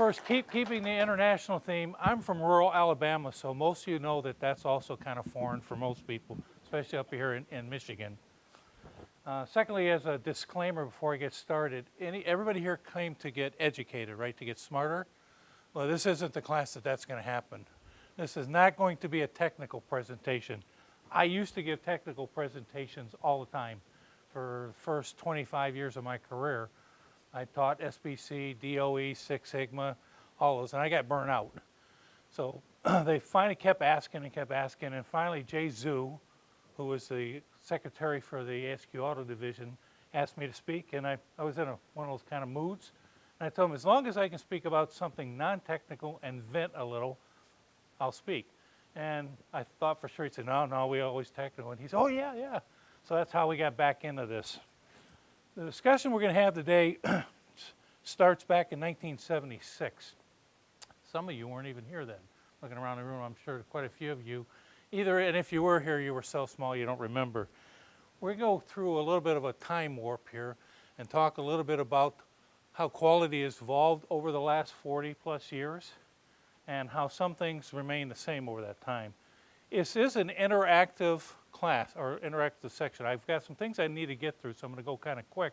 First, keeping the international theme. I'm from rural Alabama, so most of you know that that's also kind of foreign for most people, especially up here in Michigan. Secondly, as a disclaimer before I get started, everybody here came to get educated, right, to get smarter? Well, this isn't the class that's going to happen. This is not going to be a technical presentation. I used to give technical presentations all the time. For the first 25 years of my career, I taught SBC, DOE, Six Sigma, all those, and I got burnt out. So they finally kept asking, and finally Jay Zhu, who was the secretary for the ASQ Auto Division, asked me to speak, and I was in one of those kind of moods. And I told him, as long as I can speak about something non-technical and vent a little, I'll speak. And I thought for sure he'd say, no, we always technical. And he said, oh, yeah. So that's how we got back into this. The discussion we're going to have today starts back in 1976. Some of you weren't even here then. Looking around the room, I'm sure quite a few of you, and if you were here, you were so small you don't remember. We're going to go through a little bit of a time warp here and talk a little bit about how quality has evolved over the last 40 plus years and how some things remain the same over that time. This is an interactive class or interactive section. I've got some things I need to get through, so I'm going to go kind of quick,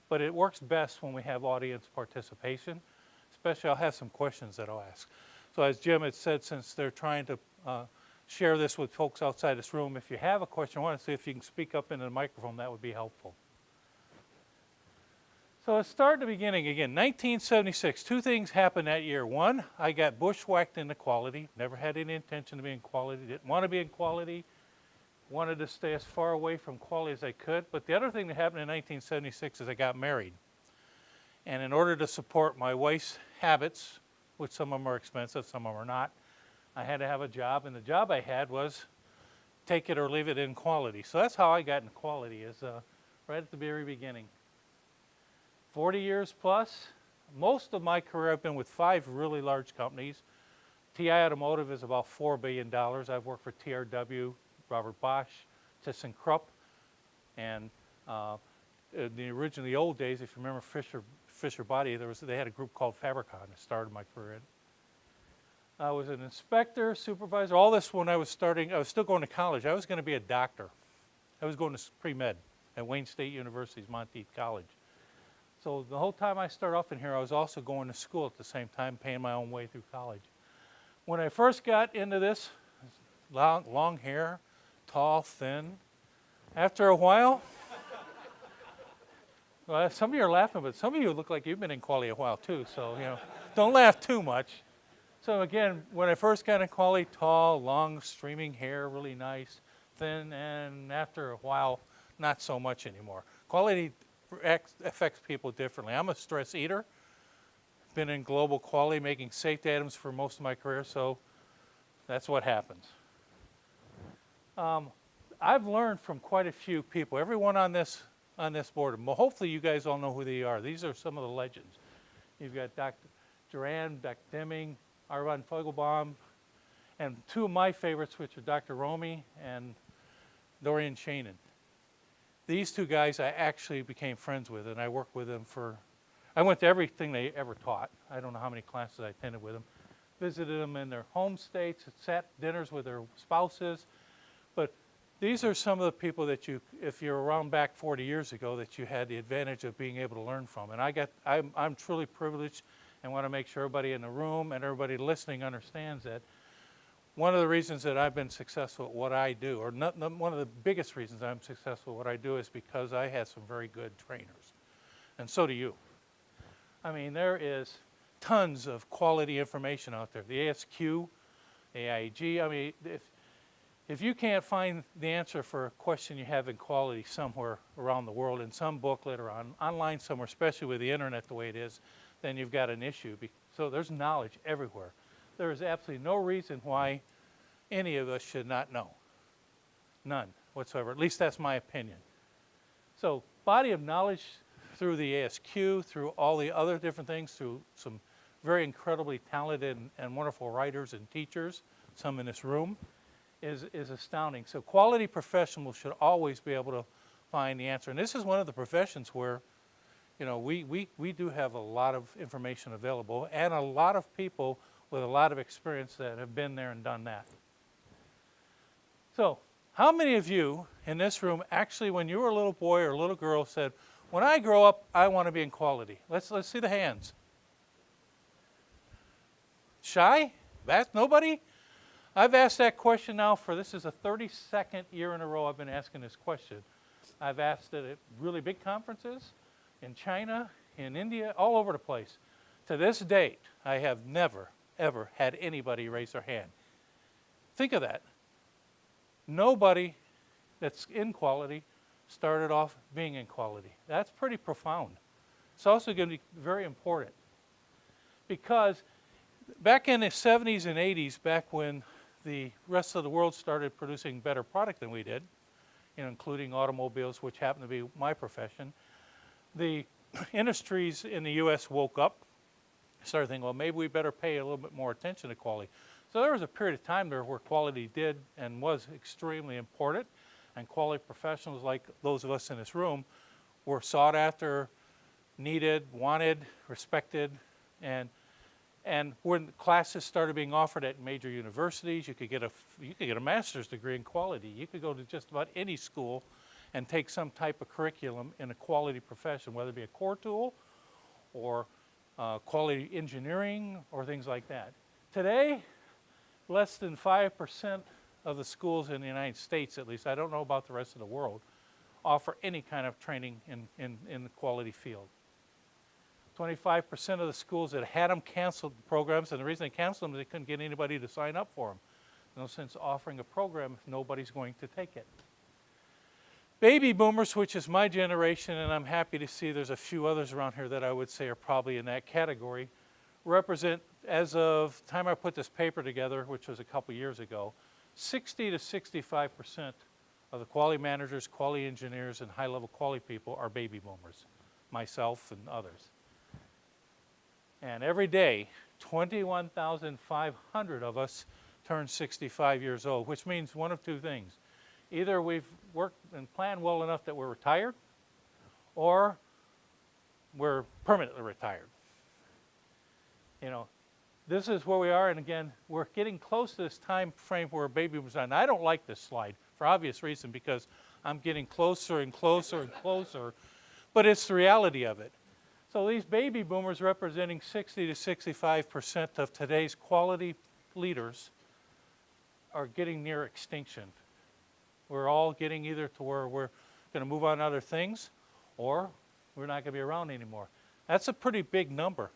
but it works best when we have audience participation. Especially, I'll have some questions that I'll ask. So as Jim had said, since they're trying to share this with folks outside this room, if you have a question, I want to see if you can speak up into the microphone. That would be helpful. So let's start at the beginning again. 1976, two things happened that year. One, I got bushwhacked into quality. Never had any intention to be in quality. Didn't want to be in quality. Wanted to stay as far away from quality as I could. But the other thing that happened in 1976 is I got married. And in order to support my wife's habits, which some of them are expensive, some of them are not, I had to have a job. And the job I had was take it or leave it in quality. So that's how I got into quality, is right at the very beginning. 40 years plus. Most of my career I've been with 5 really large companies. TI Automotive is about $4 billion. I've worked for TRW, Robert Bosch, ThyssenKrupp, and in the old days, if you remember Fisher Body, they had a group called Fabricon that started my career in. I was an inspector, supervisor, all this when I was still going to college. I was going to be a doctor. I was going to pre-med at Wayne State University's Monteith College. So the whole time I started off in here, I was also going to school at the same time, paying my own way through college. When I first got into this, long hair, tall, thin. After a while, well, some of you are laughing, but some of you look like you've been in quality a while too, so don't laugh too much. So again, when I first got in quality, tall, long, streaming hair, really nice, thin, and after a while, not so much anymore. Quality affects people differently. I'm a stress eater. Been in global quality, making safety items for most of my career, so that's what happens. I've learned from quite a few people. Everyone on this board, hopefully you guys all know who they are. These are some of the legends. You've got Dr. Duran, Dr. Deming, Arvon Fogelbaum, and 2 of my favorites, which are Dr. Romy and Dorian Shainin. These 2 guys I actually became friends with, and I worked with them I went to everything they ever taught. I don't know how many classes I attended with them. Visited them in their home states, sat dinners with their spouses. But these are some of the people that if you're around back 40 years ago, that you had the advantage of being able to learn from. And I'm truly privileged and want to make sure everybody in the room and everybody listening understands that one of the reasons that I've been successful at what I do, or one of the biggest reasons I'm successful at what I do, is because I had some very good trainers. And so do you. I mean, there is tons of quality information out there. The ASQ, AIG, I mean, if you can't find the answer for a question you have in quality somewhere around the world, in some booklet or online somewhere, especially with the internet the way it is, then you've got an issue. So there's knowledge everywhere. There is absolutely no reason why any of us should not know. None whatsoever. At least that's my opinion. So body of knowledge through the ASQ, through all the other different things, through some very incredibly talented and wonderful writers and teachers, some in this room, is astounding. So quality professionals should always be able to find the answer. And this is one of the professions where you know, we do have a lot of information available and a lot of people with a lot of experience that have been there and done that. So, how many of you in this room actually, when you were a little boy or a little girl, said, when I grow up, I want to be in quality? Let's see the hands. Shy? That's nobody? I've asked that question now for, this is the 32nd year in a row I've been asking this question. I've asked it at really big conferences, in China, in India, all over the place. To this date, I have never, ever had anybody raise their hand. Think of that. Nobody that's in quality started off being in quality. That's pretty profound. It's also going to be very important because back in the 70s and 80s, back when the rest of the world started producing better product than we did, you know, including automobiles, which happened to be my profession, the industries in the U.S. woke up, started thinking, well, maybe we better pay a little bit more attention to quality. So there was a period of time there where quality did and was extremely important, and quality professionals like those of us in this room were sought after, needed, wanted, respected, and when classes started being offered at major universities, you could get a master's degree in quality. You could go to just about any school and take some type of curriculum in a quality profession, whether it be a core tool or quality engineering or things like that. Today, less than 5% of the schools in the United States, at least, I don't know about the rest of the world, offer any kind of training in the quality field. 25% of the schools that had them canceled programs, and the reason they canceled them is they couldn't get anybody to sign up for them. No sense offering a program if nobody's going to take it. Baby boomers, which is my generation, and I'm happy to see there's a few others around here that I would say are probably in that category, represent, as of the time I put this paper together, which was a couple years ago, 60 to 65% of the quality managers, quality engineers, and high-level quality people are baby boomers, myself and others. And every day, 21,500 of us turn 65 years old, which means one of two things. Either we've worked and planned well enough that we're retired, or we're permanently retired. You know, this is where we are, and again, we're getting close to this time frame where baby boomers are. And I don't like this slide for obvious reason, because I'm getting closer and closer and closer, but it's the reality of it. So these baby boomers, representing 60 to 65% of today's quality leaders, are getting near extinction. We're all getting either to where we're going to move on to other things, or we're not going to be around anymore. That's a pretty big number.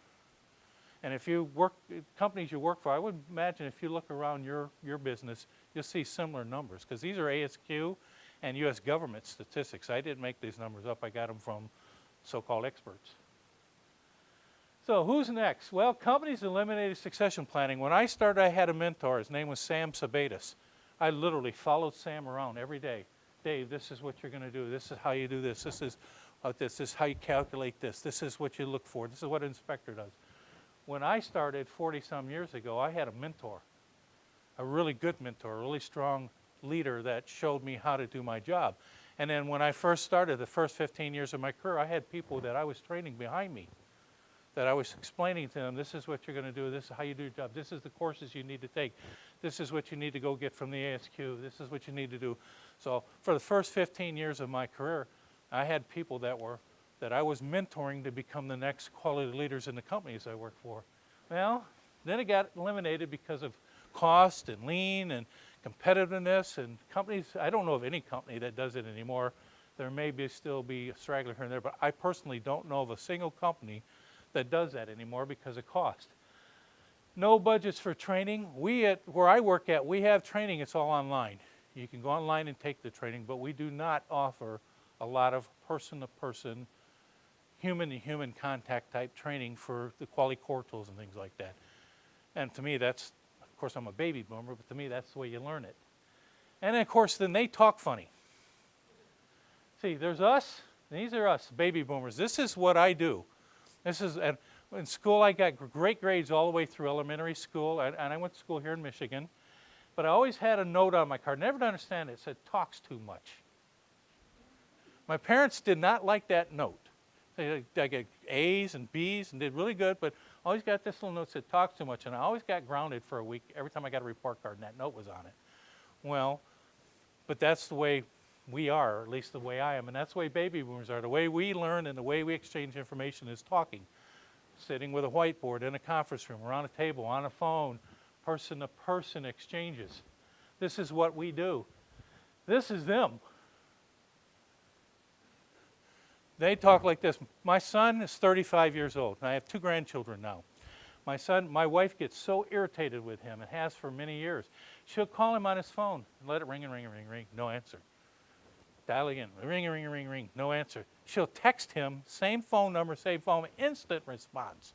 And if you work, companies you work for, I would imagine if you look around your business, you'll see similar numbers, because these are ASQ and U.S. government statistics. I didn't make these numbers up. I got them from so-called experts. So who's next? Well, companies eliminated succession planning. When I started, I had a mentor. His name was Sam Sabatis. I literally followed Sam around every day. Dave, this is what you're going to do. This is how you do this. This is how you calculate this. This is what you look for. This is what an inspector does. When I started 40-some years ago, I had a mentor, a really good mentor, a really strong leader that showed me how to do my job. And then when I first started, the first 15 years of my career, I had people that I was training behind me, that I was explaining to them, this is what you're going to do, this is how you do your job, this is the courses you need to take, this is what you need to go get from the ASQ, this is what you need to do. So for the first 15 years of my career, I had people that I was mentoring to become the next quality leaders in the companies I worked for. Well, then it got eliminated because of cost and lean and competitiveness, and companies, I don't know of any company that does it anymore. There may still be a straggler here and there, but I personally don't know of a single company that does that anymore because of cost. No budgets for training. Where I work at, we have training. It's all online. You can go online and take the training, but we do not offer a lot of person-to-person, human-to-human contact type training for the quality core tools and things like that. And to me, that's, of course, I'm a baby boomer, but to me, that's the way you learn it. And of course, then they talk funny. See, there's us, and these are us, baby boomers. This is what I do. In school, I got great grades all the way through elementary school, and I went to school here in Michigan. But I always had a note on my card, never to understand it. It said, talks too much. My parents did not like that note I get A's and B's and did really good, but always got this little note that said talks too much, and I always got grounded for a week every time I got a report card and that note was on it. Well, but that's the way we are, or at least the way I am, and that's the way baby boomers are. The way we learn and the way we exchange information is talking, sitting with a whiteboard in a conference room, around a table, on a phone, person-to-person exchanges. This is what we do. This is them. They talk like this. My son is 35 years old, and I have 2 grandchildren now. My wife gets so irritated with him, and has for many years. She'll call him on his phone and let it ring and ring and ring and ring, no answer. Dial again, ring and ring and ring and ring, no answer. She'll text him, same phone number, same phone, instant response.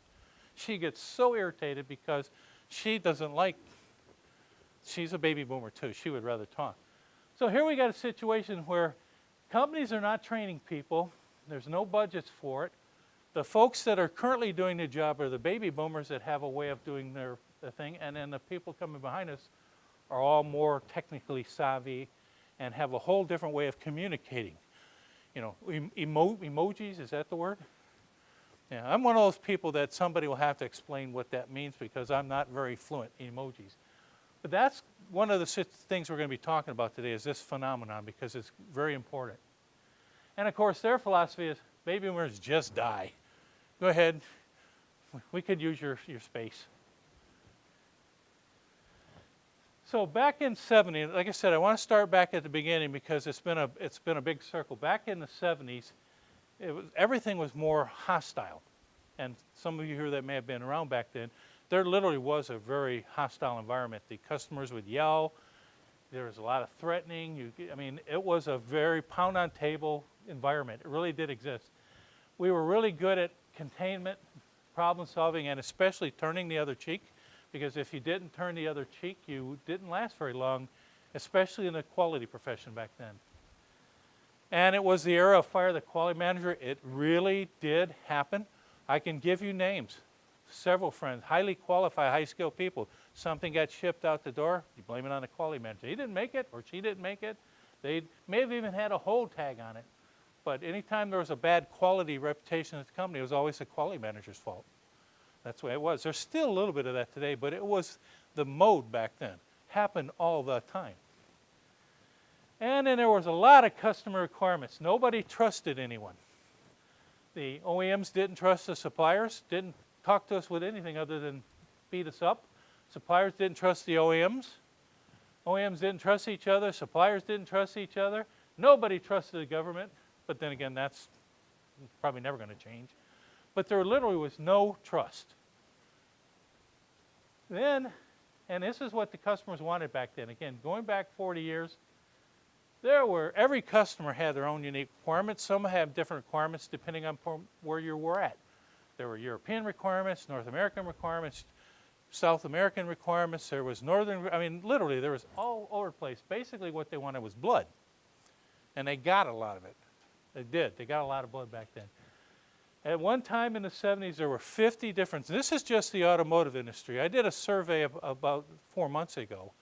She gets so irritated because she doesn't like, she's a baby boomer too, she would rather talk. So here we got a situation where companies are not training people, there's no budgets for it. The folks that are currently doing the job are the baby boomers that have a way of doing their thing, and then the people coming behind us are all more technically savvy and have a whole different way of communicating. You know, emojis, is that the word? Yeah, I'm one of those people that somebody will have to explain what that means because I'm not very fluent in emojis. But that's one of the things we're going to be talking about today is this phenomenon because it's very important. And of course, their philosophy is baby boomers just die. Go ahead, we could use your space. So back in 70, like I said, I want to start back at the beginning because it's been a big circle. Back in the 70s, everything was more hostile. And some of you here that may have been around back then, there literally was a very hostile environment. The customers would yell. There was a lot of threatening. I mean, it was a very pound-on-table environment. It really did exist. We were really good at containment, problem solving, and especially turning the other cheek, because if you didn't turn the other cheek, you didn't last very long, especially in the quality profession back then. And it was the era of fire the quality manager. It really did happen. I can give you names. Several friends, highly qualified, high-skilled people. Something got shipped out the door, you blame it on the quality manager. He didn't make it, or she didn't make it. They may have even had a hold tag on it. But anytime there was a bad quality reputation at the company, it was always the quality manager's fault. That's the way it was. There's still a little bit of that today, but it was the mode back then. Happened all the time. And then there was a lot of customer requirements. Nobody trusted anyone. The OEMs didn't trust the suppliers, didn't talk to us with anything other than beat us up. Suppliers didn't trust the OEMs. OEMs didn't trust each other. Suppliers didn't trust each other. Nobody trusted the government. But then again, that's probably never going to change. But there literally was no trust. Then, and this is what the customers wanted back then. Again, going back 40 years, every customer had their own unique requirements. Some have different requirements depending on where you were at. There were European requirements, North American requirements, South American requirements. There was literally there was all over the place. Basically what they wanted was blood. And they got a lot of it. They did. They got a lot of blood back then. At one time in the 70s, there were 50 different, this is just the automotive industry. I did a survey about 4 months ago.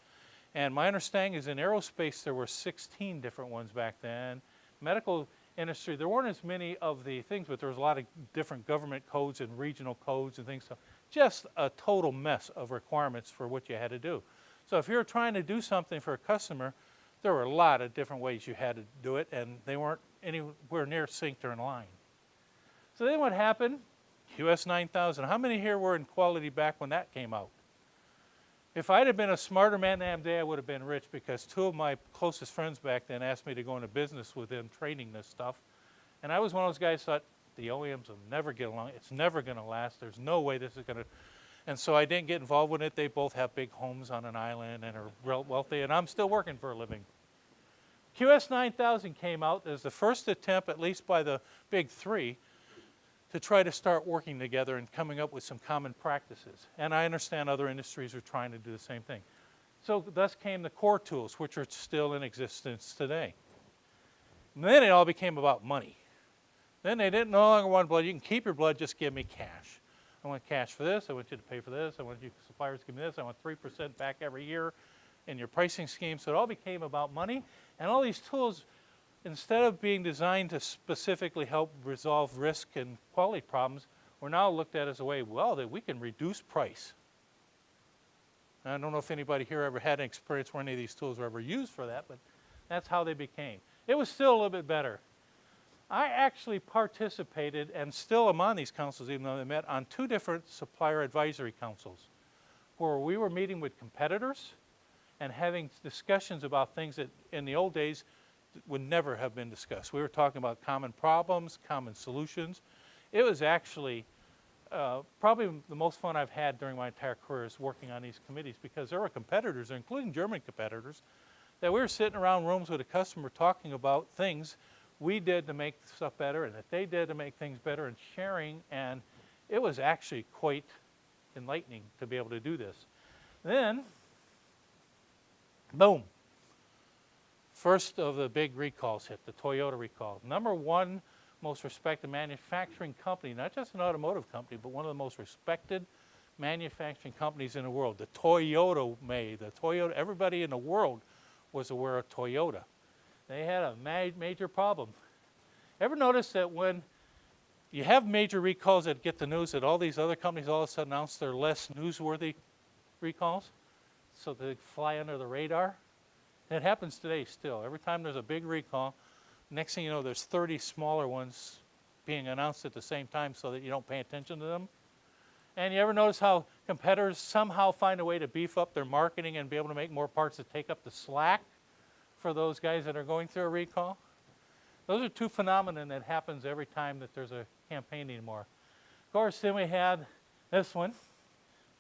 And my understanding is in aerospace, there were 16 different ones back then. Medical industry, there weren't as many of the things, but there was a lot of different government codes and regional codes and things. So just a total mess of requirements for what you had to do. So if you were trying to do something for a customer, there were a lot of different ways you had to do it, and they weren't anywhere near synced or in line. So then what happened? QS 9000. How many here were in quality back when that came out? If I'd have been a smarter man than I am today, I would have been rich because 2 of my closest friends back then asked me to go into business with them training this stuff. And I was one of those guys who thought, the OEMs will never get along. It's never going to last. There's no way this is going to. And so I didn't get involved with it. They both have big homes on an island and are real wealthy, and I'm still working for a living. QS 9000 came out as the first attempt, at least by the big 3, to try to start working together and coming up with some common practices. And I understand other industries are trying to do the same thing. So thus came the core tools, which are still in existence today. And then it all became about money. Then they didn't no longer want blood. You can keep your blood, just give me cash. I want cash for this. I want you to pay for this. I want you suppliers to give me this. I want 3% back every year in your pricing scheme. So it all became about money. And all these tools, instead of being designed to specifically help resolve risk and quality problems, we're now looked at as a way, well, that we can reduce price. And I don't know if anybody here ever had an experience where any of these tools were ever used for that, but that's how they became. It was still a little bit better. I actually participated, and still am on these councils, even though they met, on 2 different supplier advisory councils, where we were meeting with competitors and having discussions about things that in the old days would never have been discussed. We were talking about common problems, common solutions. It was actually probably the most fun I've had during my entire career is working on these committees, because there were competitors, including German competitors, that we were sitting around rooms with a customer talking about things we did to make stuff better and that they did to make things better, and sharing, and it was actually quite enlightening to be able to do this. Then, boom, first of the big recalls hit, the Toyota recall. Number 1 most respected manufacturing company, not just an automotive company, but one of the most respected manufacturing companies in the world. The Toyota everybody in the world was aware of Toyota. They had a major problem. Ever notice that when you have major recalls that get the news, that all these other companies all of a sudden announce their less newsworthy recalls so they fly under the radar? And it happens today still. Every time there's a big recall, next thing you know, there's 30 smaller ones being announced at the same time so that you don't pay attention to them. And you ever notice how competitors somehow find a way to beef up their marketing and be able to make more parts that take up the slack for those guys that are going through a recall? Those are 2 phenomena that happens every time that there's a campaign anymore. Of course, then we had this one.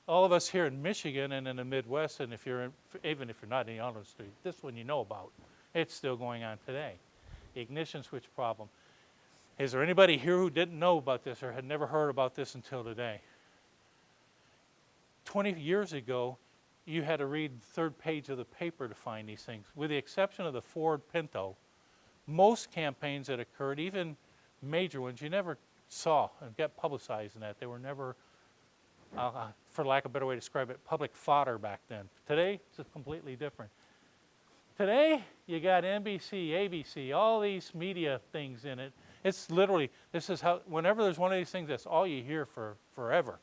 All of us here in Michigan and in the Midwest, and even if you're not in the auto industry, this one you know about. It's still going on today. The ignition switch problem. Is there anybody here who didn't know about this or had never heard about this until today? 20 years ago, you had to read the 3rd page of the paper to find these things. With the exception of the Ford Pinto, most campaigns that occurred, even major ones, you never saw and got publicized in that. They were never, for lack of a better way to describe it, public fodder back then. Today, it's completely different. Today, you got NBC, ABC, all these media things in it. It's literally, this is how, whenever there's one of these things, that's all you hear for forever.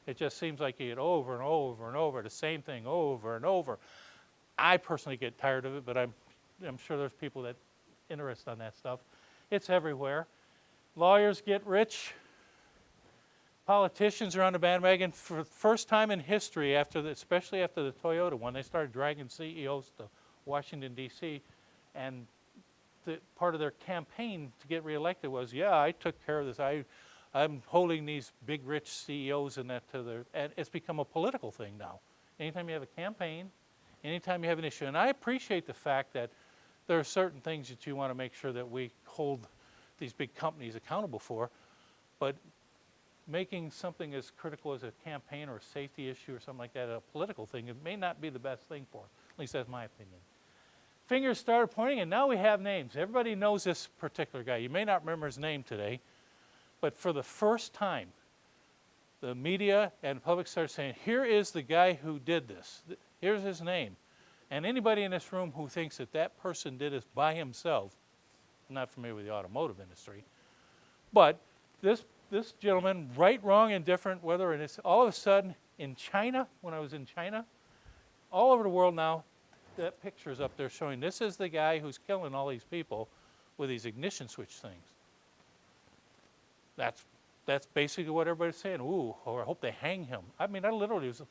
It just seems like you get over and over and over the same thing over and over. I personally get tired of it, but I'm sure there's people that interested on that stuff. It's everywhere. Lawyers get rich. Politicians are on the bandwagon. For the first time in history, especially after the Toyota one, they started dragging CEOs to Washington, D.C., and part of their campaign to get reelected was, yeah, I took care of this. I'm holding these big, rich CEOs and that to their, and it's become a political thing now. Anytime you have a campaign, anytime you have an issue, and I appreciate the fact that there are certain things that you want to make sure that we hold these big companies accountable for, but making something as critical as a campaign or a safety issue or something like that a political thing, it may not be the best thing for it. At least that's my opinion. Fingers started pointing, and now we have names. Everybody knows this particular guy. You may not remember his name today, but for the first time, the media and the public started saying, here is the guy who did this. Here's his name. And anybody in this room who thinks that that person did this by himself, I'm not familiar with the automotive industry, but this gentleman, right, wrong, indifferent, whether it's all of a sudden in China, when I was in China, all over the world now, that picture is up there showing this is the guy who's killing all these people with these ignition switch things. That's basically what everybody's saying. Ooh, or I hope they hang him. I mean, I literally was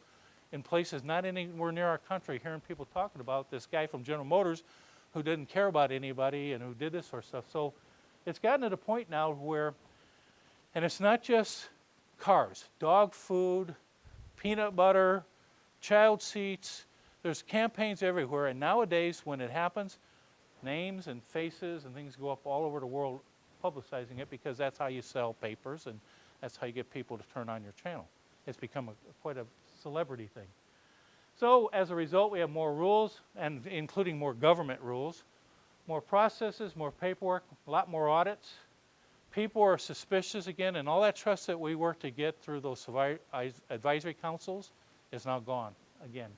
in places not anywhere near our country hearing people talking about this guy from General Motors who didn't care about anybody and who did this sort of stuff. So it's gotten to the point now where, and it's not just cars, dog food, peanut butter, child seats, there's campaigns everywhere, and nowadays when it happens, names and faces and things go up all over the world publicizing it, because that's how you sell papers and that's how you get people to turn on your channel. It's become quite a celebrity thing. So as a result, we have more rules, and including more government rules, more processes, more paperwork, a lot more audits. People are suspicious again, and all that trust that we work to get through those advisory councils is now gone again.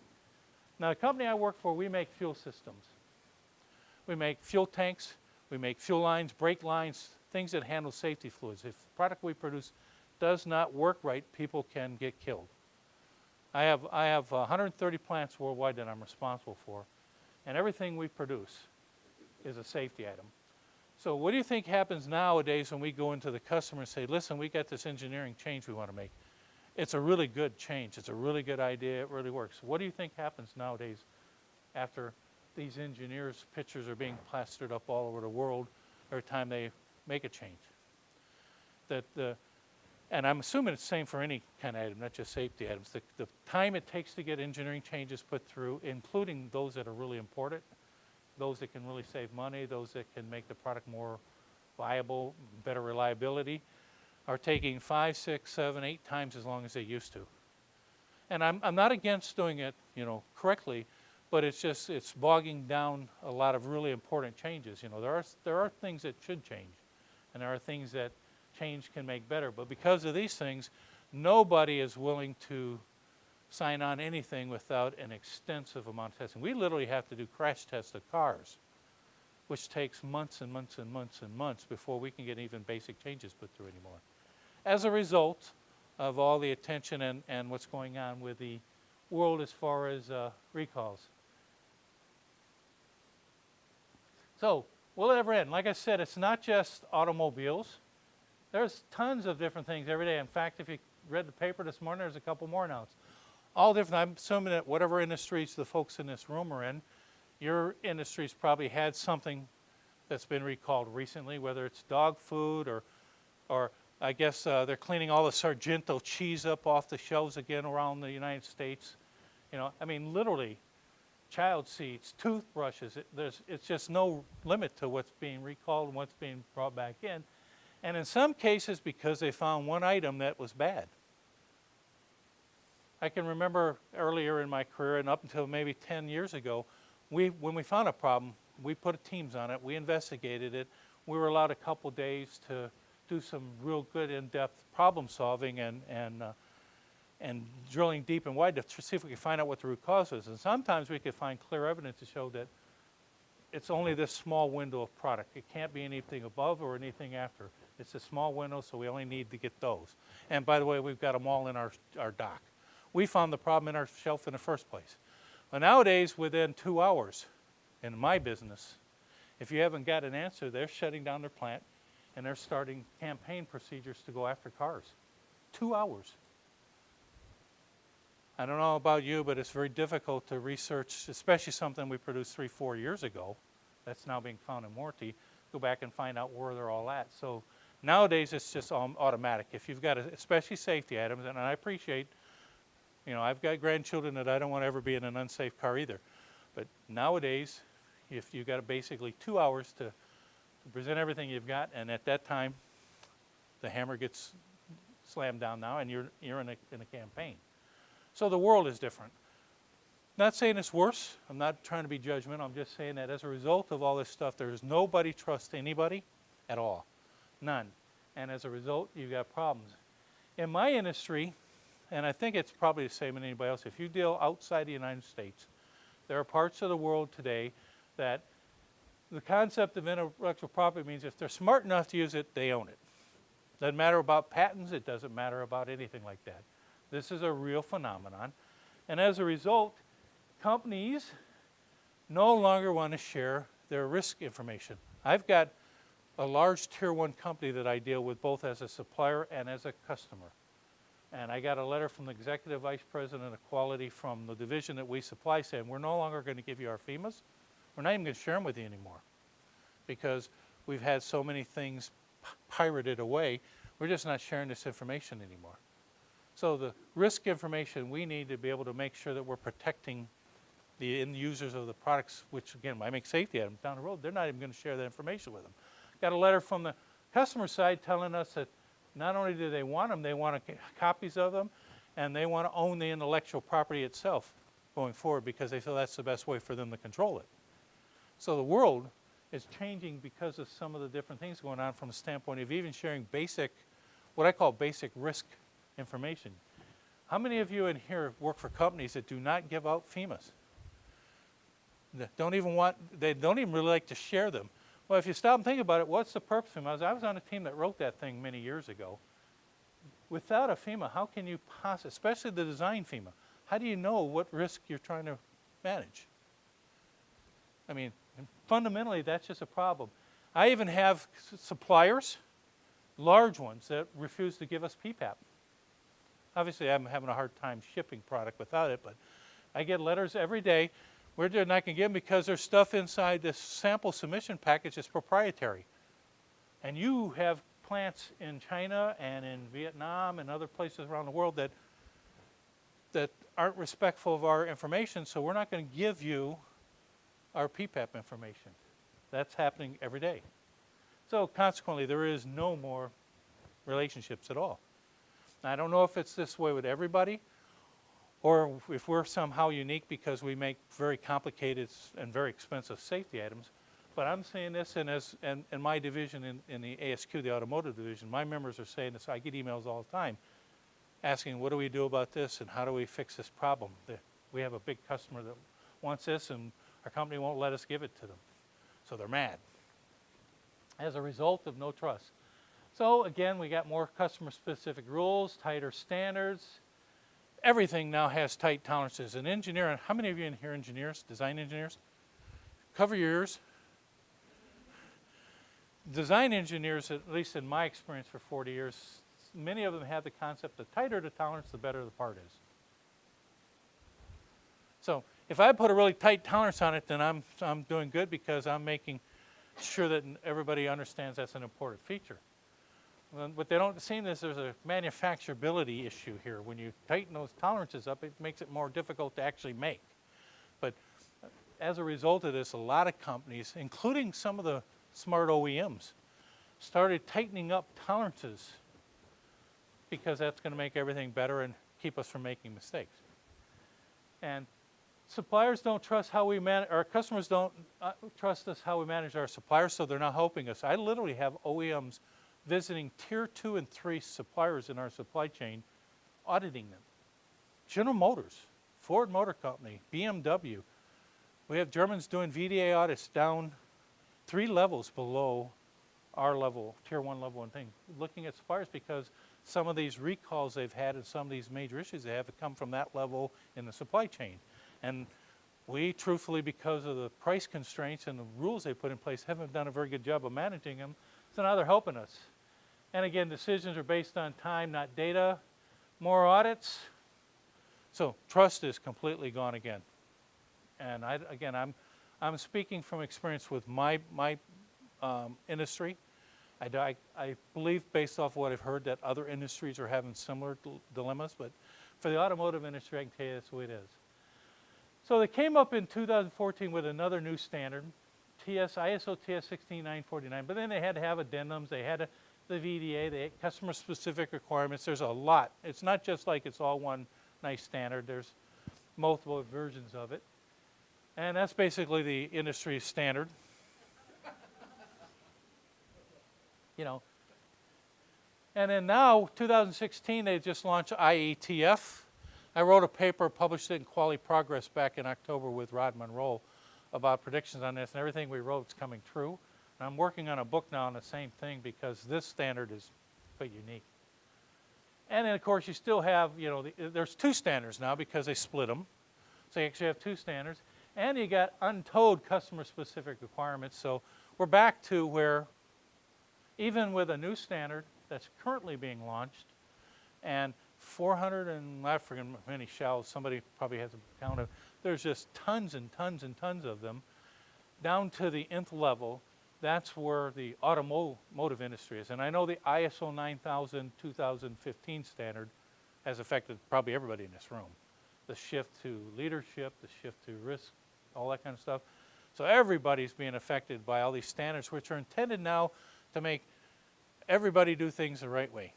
Now, the company I work for, we make fuel systems. We make fuel tanks We make fuel lines, brake lines, things that handle safety fluids. If the product we produce does not work right, people can get killed. I have 130 plants worldwide that I'm responsible for, and everything we produce is a safety item. So what do you think happens nowadays when we go into the customer and say, listen, we got this engineering change we want to make. It's a really good change. It's a really good idea. It really works. What do you think happens nowadays after these engineers' pictures are being plastered up all over the world every time they make a change? And I'm assuming it's the same for any kind of item, not just safety items. The time it takes to get engineering changes put through, including those that are really important, those that can really save money, those that can make the product more viable, better reliability, are taking 5, 6, 7, 8 times as long as they used to. And I'm not against doing it, correctly, but it's bogging down a lot of really important changes. There are things that should change, and there are things that change can make better. But because of these things, nobody is willing to sign on anything without an extensive amount of testing. We literally have to do crash tests of cars, which takes months and months and months and months before we can get even basic changes put through anymore. As a result of all the attention and what's going on with the world as far as recalls. So, will it ever end? Like I said, it's not just automobiles. There's tons of different things every day. In fact, if you read the paper this morning, there's a couple more announced. All different. I'm assuming that whatever industries the folks in this room are in, your industry's probably had something that's been recalled recently, whether it's dog food or I guess they're cleaning all the Sargento cheese up off the shelves again around the United States. Literally, child seats, toothbrushes. It's just no limit to what's being recalled and what's being brought back in. And in some cases, because they found one item that was bad. I can remember earlier in my career and up until maybe 10 years ago, when we found a problem, we put teams on it, we investigated it. We were allowed a couple days to do some real good in-depth problem solving and drilling deep and wide to see if we could find out what the root cause was. And sometimes we could find clear evidence to show that it's only this small window of product. It can't be anything above or anything after. It's a small window, so we only need to get those. And by the way, we've got them all in our dock. We found the problem in our shelf in the first place. But nowadays, within 2 hours, in my business, if you haven't got an answer, they're shutting down their plant and they're starting campaign procedures to go after cars. 2 hours. I don't know about you, but it's very difficult to research, especially something we produced 3, 4 years ago that's now being found in warranty, go back and find out where they're all at. So nowadays, it's just automatic. If you've got, especially safety items, and I appreciate, I've got grandchildren that I don't want to ever be in an unsafe car either. But nowadays, if you've got basically 2 hours to present everything you've got, and at that time, the hammer gets slammed down now, and you're in a campaign. So the world is different. Not saying it's worse. I'm not trying to be judgmental. I'm just saying that as a result of all this stuff, there's nobody trusts anybody at all. None. And as a result, you've got problems. In my industry, and I think it's probably the same in anybody else, if you deal outside the United States, there are parts of the world today that the concept of intellectual property means if they're smart enough to use it, they own it. Doesn't matter about patents. It doesn't matter about anything like that. This is a real phenomenon. And as a result, companies no longer want to share their risk information. I've got a large tier 1 company that I deal with both as a supplier and as a customer. And I got a letter from the executive vice president of quality from the division that we supply saying, we're no longer going to give you our FEMAs. We're not even going to share them with you anymore because we've had so many things pirated away. We're just not sharing this information anymore. So the risk information we need to be able to make sure that we're protecting the end users of the products, which again, might make safety items down the road, they're not even going to share that information with them. Got a letter from the customer side telling us that not only do they want them, they want copies of them, and they want to own the intellectual property itself going forward because they feel that's the best way for them to control it. So the world is changing because of some of the different things going on from the standpoint of even sharing basic, what I call basic risk information. How many of you in here work for companies that do not give out FEMAs? They don't even really like to share them. Well, if you stop and think about it, what's the purpose of FEMA? I was on a team that wrote that thing many years ago. Without a FEMA, how can you possibly, especially the design FEMA, how do you know what risk you're trying to manage? I mean, fundamentally, that's just a problem. I even have suppliers, large ones, that refuse to give us PPAP. Obviously, I'm having a hard time shipping product without it, but I get letters every day. We're not going to give them because there's stuff inside this sample submission package that's proprietary. And you have plants in China and in Vietnam and other places around the world that aren't respectful of our information, so we're not going to give you our PPAP information. That's happening every day. So consequently, there is no more relationships at all. I don't know if it's this way with everybody, or if we're somehow unique because we make very complicated and very expensive safety items. But I'm seeing this in my division, in the ASQ, the automotive division, my members are saying this. I get emails all the time asking, what do we do about this and how do we fix this problem? We have a big customer that wants this and our company won't let us give it to them. So they're mad as a result of no trust. So again, we got more customer-specific rules, tighter standards. Everything now has tight tolerances. An engineer, and how many of you in here engineers, design engineers? Cover your ears. Design engineers, at least in my experience for 40 years, many of them have the concept the tighter the tolerance, the better the part is. So if I put a really tight tolerance on it, then I'm doing good because I'm making sure that everybody understands that's an important feature. What they don't see is there's a manufacturability issue here. When you tighten those tolerances up, it makes it more difficult to actually make. But as a result of this, a lot of companies, including some of the smart OEMs, started tightening up tolerances because that's going to make everything better and keep us from making mistakes. And suppliers don't trust how we manage, our customers don't trust us how we manage our suppliers, so they're not helping us. I literally have OEMs visiting tier 2 and 3 suppliers in our supply chain, auditing them. General Motors, Ford Motor Company, BMW. We have Germans doing VDA audits down 3 levels below our level, tier 1 level and thing, looking at suppliers because some of these recalls they've had and some of these major issues they have come from that level in the supply chain. And we, truthfully, because of the price constraints and the rules they put in place, haven't done a very good job of managing them. So now they're helping us. And again, decisions are based on time, not data. More audits. So trust is completely gone again. And I'm speaking from experience with my industry. I believe, based off what I've heard, that other industries are having similar dilemmas. But for the automotive industry, I can tell you that's the way it is. So they came up in 2014 with another new standard, ISO TS 16949, but then they had to have addendums, they had the VDA, they had customer-specific requirements. There's a lot. It's not just like it's all one nice standard. There's multiple versions of it. And that's basically the industry standard. You know. And then now, 2016, they just launched IATF. I wrote a paper, published it in Quality Progress back in October with Rod Monroe about predictions on this, and everything we wrote is coming true. And I'm working on a book now on the same thing because this standard is quite unique. And then, of course, you still have, there's 2 standards now because they split them. So you actually have 2 standards. And you got untold customer-specific requirements. So we're back to where, even with a new standard that's currently being launched, and 400 and I forget how many shells, somebody probably has a count of, there's just tons and tons and tons of them, down to the nth level. That's where the automotive industry is. And I know the ISO 9000 2015 standard has affected probably everybody in this room. The shift to leadership, the shift to risk, all that kind of stuff. So everybody's being affected by all these standards, which are intended now to make everybody do things the right way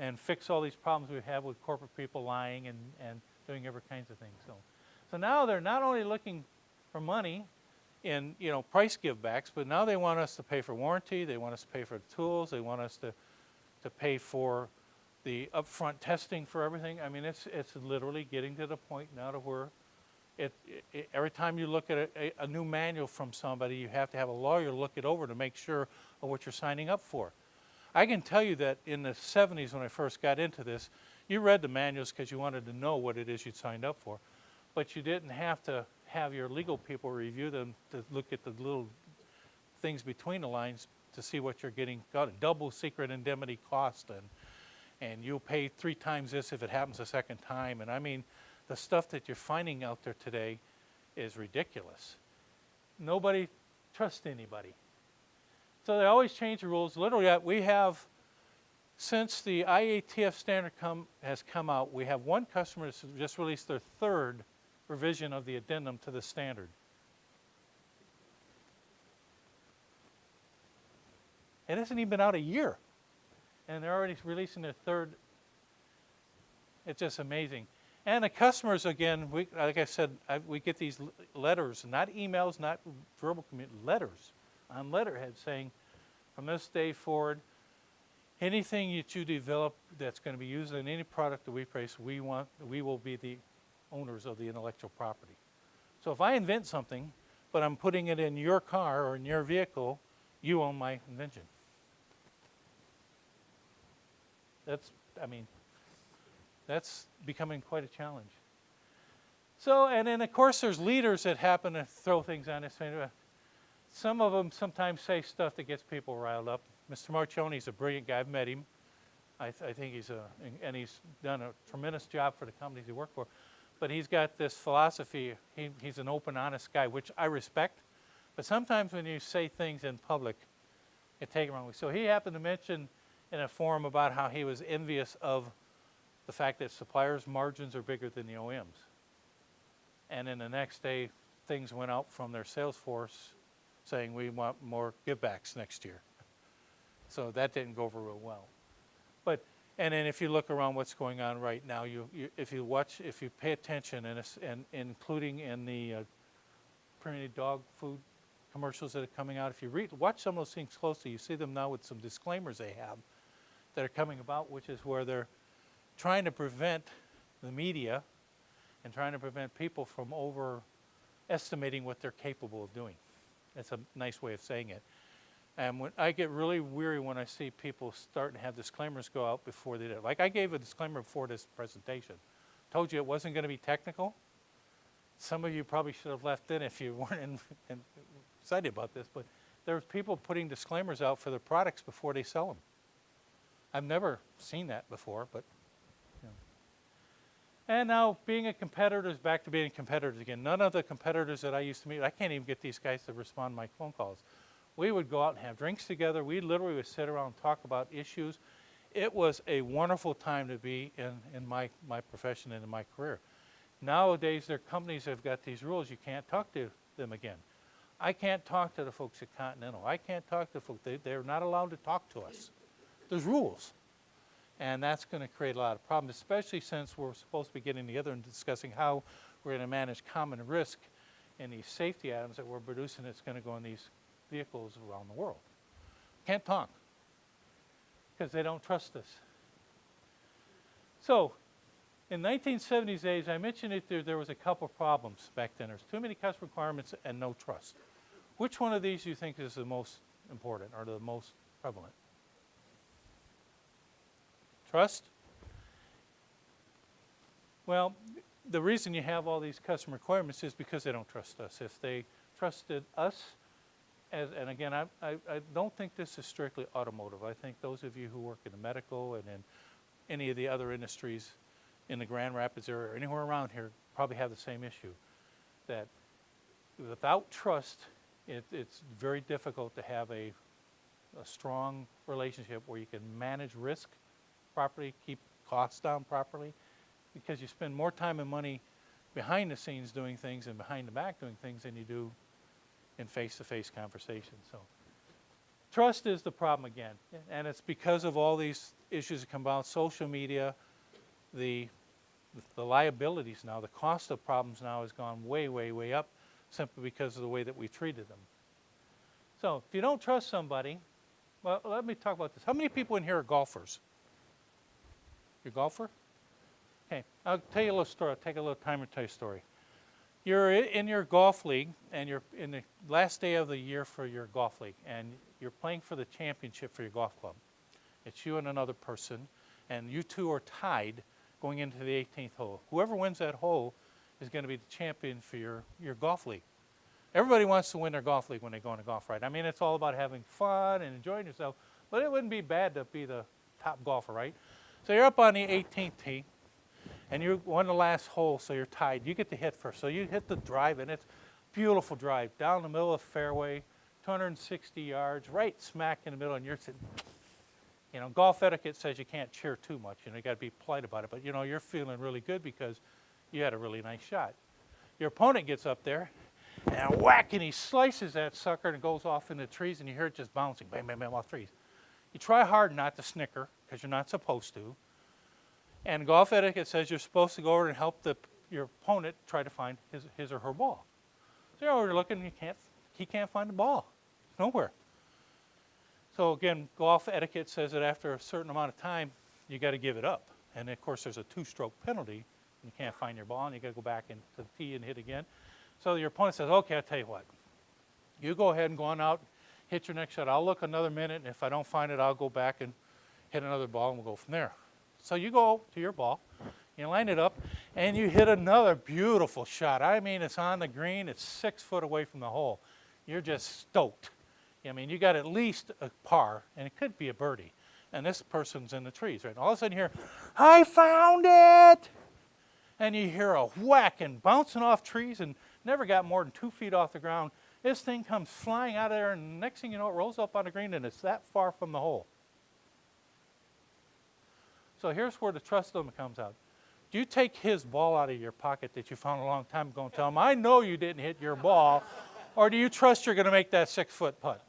and fix all these problems we have with corporate people lying and doing every kinds of things. So now they're not only looking for money in price givebacks, but now they want us to pay for warranty, they want us to pay for the tools, they want us to pay for the upfront testing for everything. I mean, it's literally getting to the point now to where Every time you look at a new manual from somebody, you have to have a lawyer look it over to make sure of what you're signing up for. I can tell you that in the 70s when I first got into this, you read the manuals because you wanted to know what it is you'd signed up for, but you didn't have to have your legal people review them to look at the little things between the lines to see what you're getting. Got a double secret indemnity cost, and you'll pay 3 times this if it happens a second time. And I mean, the stuff that you're finding out there today is ridiculous. Nobody trusts anybody. So they always change the rules. Literally, we have, since the IATF standard has come out, we have one customer that's just released their 3rd revision of the addendum to the standard. It hasn't even been out a year, and they're already releasing their 3rd. It's just amazing. And the customers, again, like I said, we get these letters, not emails, not verbal letters on letterhead saying, from this day forward, anything that you develop that's going to be used in any product that we price, we will be the owners of the intellectual property. So if I invent something, but I'm putting it in your car or in your vehicle, you own my invention. That's becoming quite a challenge. So, and then of course there's leaders that happen to throw things on us. Some of them sometimes say stuff that gets people riled up. Mr. Marchione's a brilliant guy. I've met him. I think he's done a tremendous job for the companies he worked for. But he's got this philosophy. He's an open, honest guy, which I respect. But sometimes when you say things in public, it takes it wrong. So he happened to mention in a forum about how he was envious of the fact that suppliers' margins are bigger than the OEMs. And then the next day, things went out from their sales force saying we want more givebacks next year. So that didn't go over real well. And then if you look around what's going on right now, if you pay attention, and including in the printed dog food commercials that are coming out, if you watch some of those things closely, you see them now with some disclaimers they have that are coming about, which is where they're trying to prevent the media and trying to prevent people from overestimating what they're capable of doing. That's a nice way of saying it. And when I get really weary when I see people starting to have disclaimers go out before they do. Like I gave a disclaimer before this presentation. Told you it wasn't going to be technical. Some of you probably should have left in if you weren't excited about this, but there's people putting disclaimers out for their products before they sell them. I've never seen that before, but you know. And now being a competitor is back to being competitors again. None of the competitors that I used to meet, I can't even get these guys to respond to my phone calls. We would go out and have drinks together. We literally would sit around and talk about issues. It was a wonderful time to be in my profession and in my career. Nowadays, there are companies that have got these rules. You can't talk to them again. I can't talk to the folks at Continental. I can't talk to folks. They're not allowed to talk to us. There's rules. And that's going to create a lot of problems, especially since we're supposed to be getting together and discussing how we're going to manage common risk in these safety items that we're producing that's going to go in these vehicles around the world. Can't talk because they don't trust us. So in 1970s days, I mentioned it there was a couple of problems back then. There's too many customer requirements and no trust. Which one of these do you think is the most important or the most prevalent? Trust? Well, the reason you have all these customer requirements is because they don't trust us. If they trusted us, and again, I don't think this is strictly automotive. I think those of you who work in the medical and in any of the other industries in the Grand Rapids area or anywhere around here probably have the same issue. That without trust, it's very difficult to have a strong relationship where you can manage risk properly, keep costs down properly, because you spend more time and money behind the scenes doing things and behind the back doing things than you do in face-to-face conversations. So trust is the problem again, and it's because of all these issues that come about, social media, the liabilities now, the cost of problems now has gone way, way, way up simply because of the way that we treated them. So if you don't trust somebody, well, let me talk about this. How many people in here are golfers? You're a golfer? Okay, I'll tell you a little story. I'll take a little time to tell you a story. You're in your golf league, and you're in the last day of the year for your golf league, and you're playing for the championship for your golf club. It's you and another person, and you two are tied going into the 18th hole. Whoever wins that hole is going to be the champion for your golf league. Everybody wants to win their golf league when they go on a golf ride. I mean, it's all about having fun and enjoying yourself, but it wouldn't be bad to be the top golfer, right? So you're up on the 18th tee, and you won the last hole, so you're tied. You get to hit first. So you hit the drive, and it's beautiful drive down the middle of the fairway, 260 yards, right smack in the middle, and you're sitting. You know, golf etiquette says you can't cheer too much. You know, you got to be polite about it. But you know, you're feeling really good because you had a really nice shot. Your opponent gets up there, and whack, and he slices that sucker, and it goes off in the trees, and you hear it just bouncing, bam, bam, bam, off trees. You try hard not to snicker because you're not supposed to. And golf etiquette says you're supposed to go over and help your opponent try to find his or her ball. So you're looking, he can't find the ball. It's nowhere. So again, golf etiquette says that after a certain amount of time, you got to give it up. And of course, there's a 2-stroke penalty. You can't find your ball, and you got to go back into the tee and hit again. So your opponent says, okay, I'll tell you what. You go ahead and go on out, hit your next shot. I'll look another minute, and if I don't find it, I'll go back and hit another ball, and we'll go from there. So you go to your ball, you line it up, and you hit another beautiful shot. I mean, it's on the green. It's 6 foot away from the hole. You're just stoked. I mean, you got at least a par, and it could be a birdie. And this person's in the trees, right? And all of a sudden you hear, I found it! And you hear a whack and bouncing off trees and never got more than 2 feet off the ground. This thing comes flying out of there, and the next thing you know, it rolls up on the green, and it's that far from the hole. So here's where the trust limit comes out. Do you take his ball out of your pocket that you found a long time ago and tell him, I know you didn't hit your ball, or do you trust you're going to make that 6-foot putt?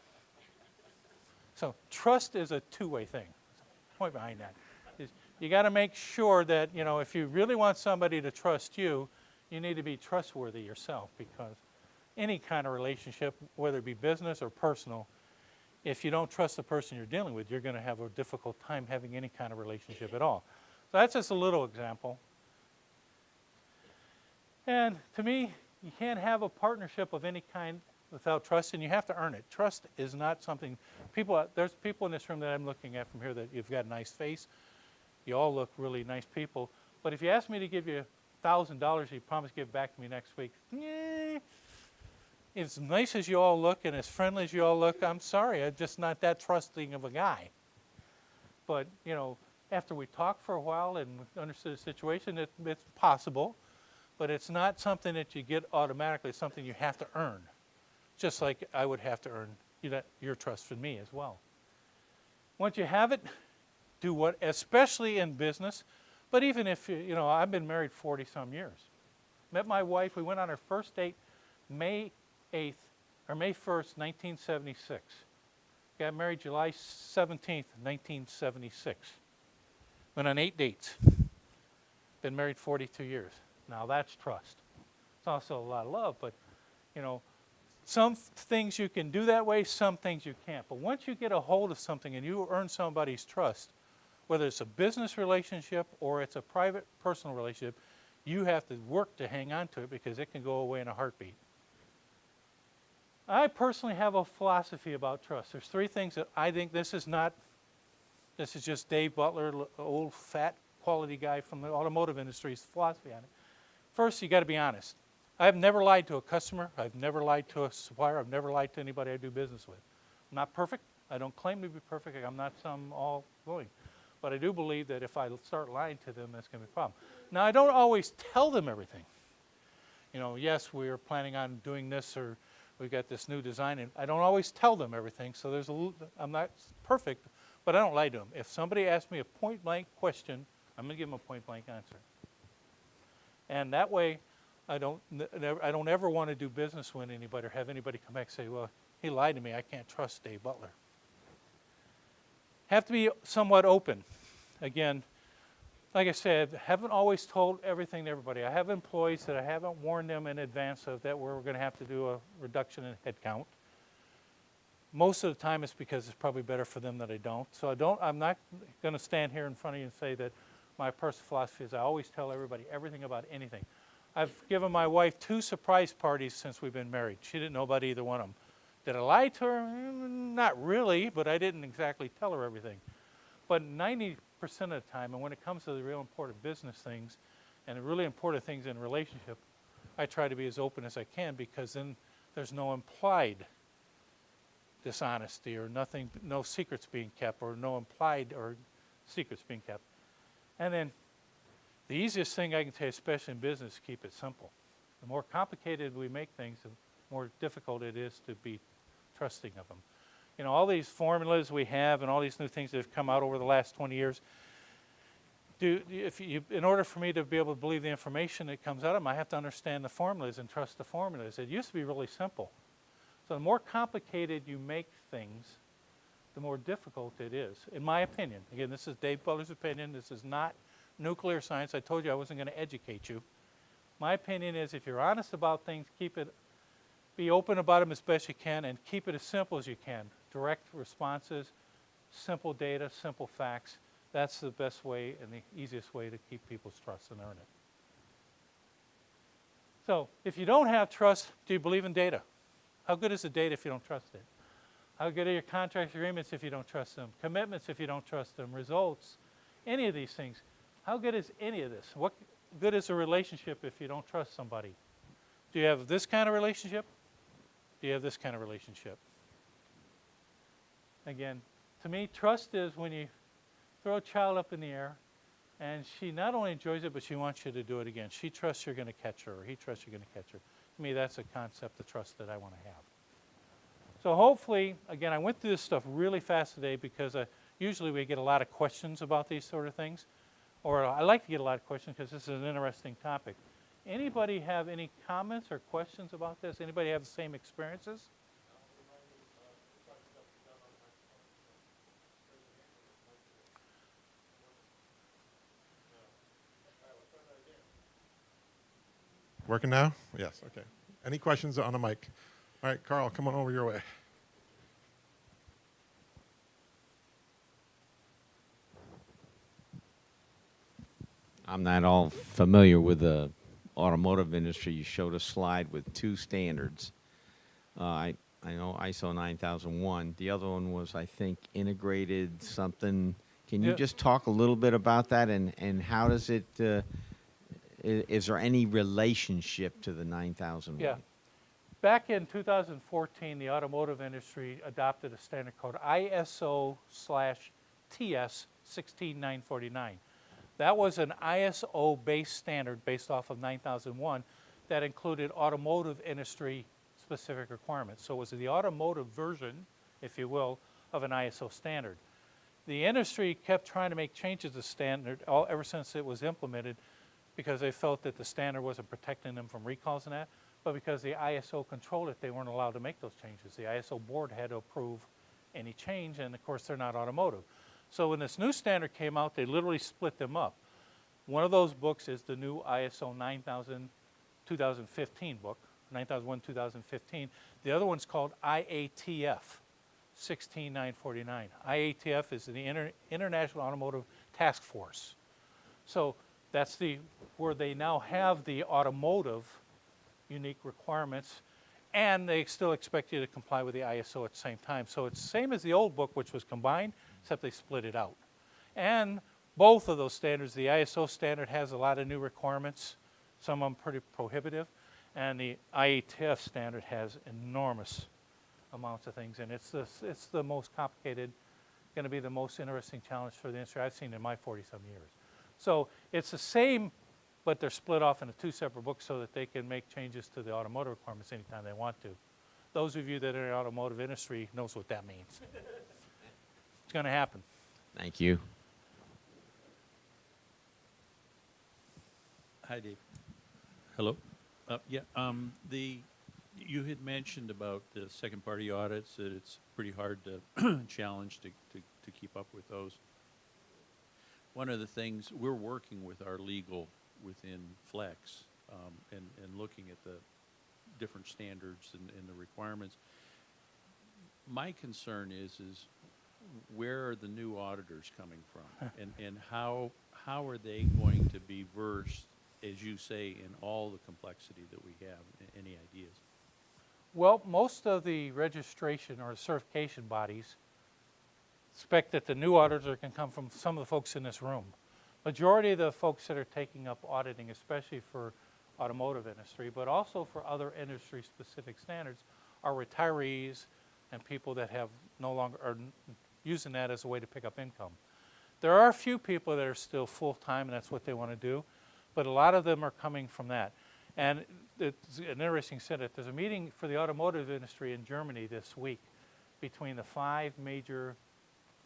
So trust is a two-way thing. The point behind that is you got to make sure that, you know, if you really want somebody to trust you, you need to be trustworthy yourself, because any kind of relationship, whether it be business or personal, if you don't trust the person you're dealing with, you're going to have a difficult time having any kind of relationship at all. So that's just a little example. And to me, you can't have a partnership of any kind without trust, and you have to earn it. Trust is not something, there's people in this room that I'm looking at from here that you've got a nice face. You all look really nice people. But if you ask me to give you $1,000, you promise to give it back to me next week, as nice as you all look and as friendly as you all look, I'm sorry, I'm just not that trusting of a guy. But, you know, after we talk for a while and understood the situation, it's possible, but it's not something that you get automatically. It's something you have to earn, just like I would have to earn your trust from me as well. Once you have it, do what, especially in business, but even if, you know, I've been married 40-some years. Met my wife, we went on our first date May 1st, 1976. Got married July 17th, 1976. Went on 8 dates. Been married 42 years. Now that's trust. It's also a lot of love, but, you know, some things you can do that way, some things you can't. But once you get a hold of something and you earn somebody's trust, whether it's a business relationship or it's a private, personal relationship, you have to work to hang on to it because it can go away in a heartbeat. I personally have a philosophy about trust. There's 3 things that I think this is just Dave Butler, old fat quality guy from the automotive industry's philosophy on it. First, you got to be honest. I've never lied to a customer. I've never lied to a supplier. I've never lied to anybody I do business with. I'm not perfect. I don't claim to be perfect. I'm not some all-knowing. But I do believe that if I start lying to them, that's going to be a problem. Now, I don't always tell them everything. You know, yes, we're planning on doing this, or we've got this new design, and I don't always tell them everything. So there's I'm not perfect, but I don't lie to them. If somebody asks me a point-blank question, I'm going to give them a point-blank answer. And that way, I don't ever want to do business with anybody or have anybody come back and say, well, he lied to me. I can't trust Dave Butler. Have to be somewhat open. Again, like I said, haven't always told everything to everybody. I have employees that I haven't warned them in advance of that we're going to have to do a reduction in headcount. Most of the time it's because it's probably better for them that I don't. So I'm not going to stand here in front of you and say that my personal philosophy is I always tell everybody everything about anything. I've given my wife 2 surprise parties since we've been married. She didn't know about either one of them. Did I lie to her? Not really, but I didn't exactly tell her everything. But 90% of the time, and when it comes to the real important business things and the really important things in a relationship, I try to be as open as I can, because then there's no implied dishonesty or nothing, no secrets being kept, or no implied or secrets being kept. And then the easiest thing I can tell you, especially in business, keep it simple. The more complicated we make things, the more difficult it is to be trusting of them. You know, all these formulas we have and all these new things that have come out over the last 20 years, in order for me to be able to believe the information that comes out of them, I have to understand the formulas and trust the formulas. It used to be really simple. So the more complicated you make things, the more difficult it is, in my opinion. Again, this is Dave Butler's opinion. This is not nuclear science. I told you I wasn't going to educate you. My opinion is, if you're honest about things, be open about them as best you can, and keep it as simple as you can. Direct responses, simple data, simple facts. That's the best way and the easiest way to keep people's trust and earn it. So if you don't have trust, do you believe in data? How good is the data if you don't trust it? How good are your contract agreements if you don't trust them? Commitments if you don't trust them? Results? Any of these things. How good is any of this? What good is a relationship if you don't trust somebody? Do you have this kind of relationship? Do you have this kind of relationship? Again, to me, trust is when you throw a child up in the air and she not only enjoys it, but she wants you to do it again. She trusts you're going to catch her, or he trusts you're going to catch her. To me, that's a concept of trust that I want to have. So hopefully, again, I went through this stuff really fast today because usually we get a lot of questions about these sort of things. Or I like to get a lot of questions because this is an interesting topic. Anybody have any comments or questions about this? Anybody have the same experiences? Working now? Yes, okay. Any questions on the mic? All right, Carl, come on over your way. I'm not all familiar with the automotive industry. You showed a slide with 2 standards. I know ISO 9001. The other one was, I think, integrated something. Can you just talk a little bit about that, and how does it, is there any relationship to the 9001? Yeah. Back in 2014, the automotive industry adopted a standard called ISO/TS 16949. That was an ISO-based standard based off of 9001 that included automotive industry specific requirements. So it was the automotive version, if you will, of an ISO standard. The industry kept trying to make changes to the standard ever since it was implemented, because they felt that the standard wasn't protecting them from recalls and that, but because the ISO controlled it, they weren't allowed to make those changes. The ISO board had to approve any change, and of course they're not automotive. So when this new standard came out, they literally split them up. One of those books is the new ISO 9000 2015 book, 9001-2015. The other one's called IATF 16949. IATF is the International Automotive Task Force. So that's where they now have the automotive unique requirements, and they still expect you to comply with the ISO at the same time. So it's the same as the old book, which was combined, except they split it out. And both of those standards, the ISO standard has a lot of new requirements, some of them pretty prohibitive, and the IATF standard has enormous amounts of things, and it's the most complicated, going to be the most interesting challenge for the industry I've seen in my 40-some years. So it's the same, but they're split off into 2 separate books so that they can make changes to the automotive requirements anytime they want to. Those of you that are in the automotive industry knows what that means. It's going to happen. Thank you. Hi, Dave. Hello. You had mentioned about the second-party audits, that it's pretty hard to challenge to keep up with those. One of the things, we're working with our legal within Flex and looking at the different standards and the requirements. My concern is where are the new auditors coming from, and how are they going to be versed as you say, in all the complexity that we have? Any ideas? Well, most of the registration or certification bodies expect that the new auditors can come from some of the folks in this room. Majority of the folks that are taking up auditing, especially for automotive industry, but also for other industry-specific standards, are retirees and people that have no longer are using that as a way to pick up income. There are a few people that are still full-time, and that's what they want to do, but a lot of them are coming from that. And it's an interesting sentence. There's a meeting for the automotive industry in Germany this week between the 5 major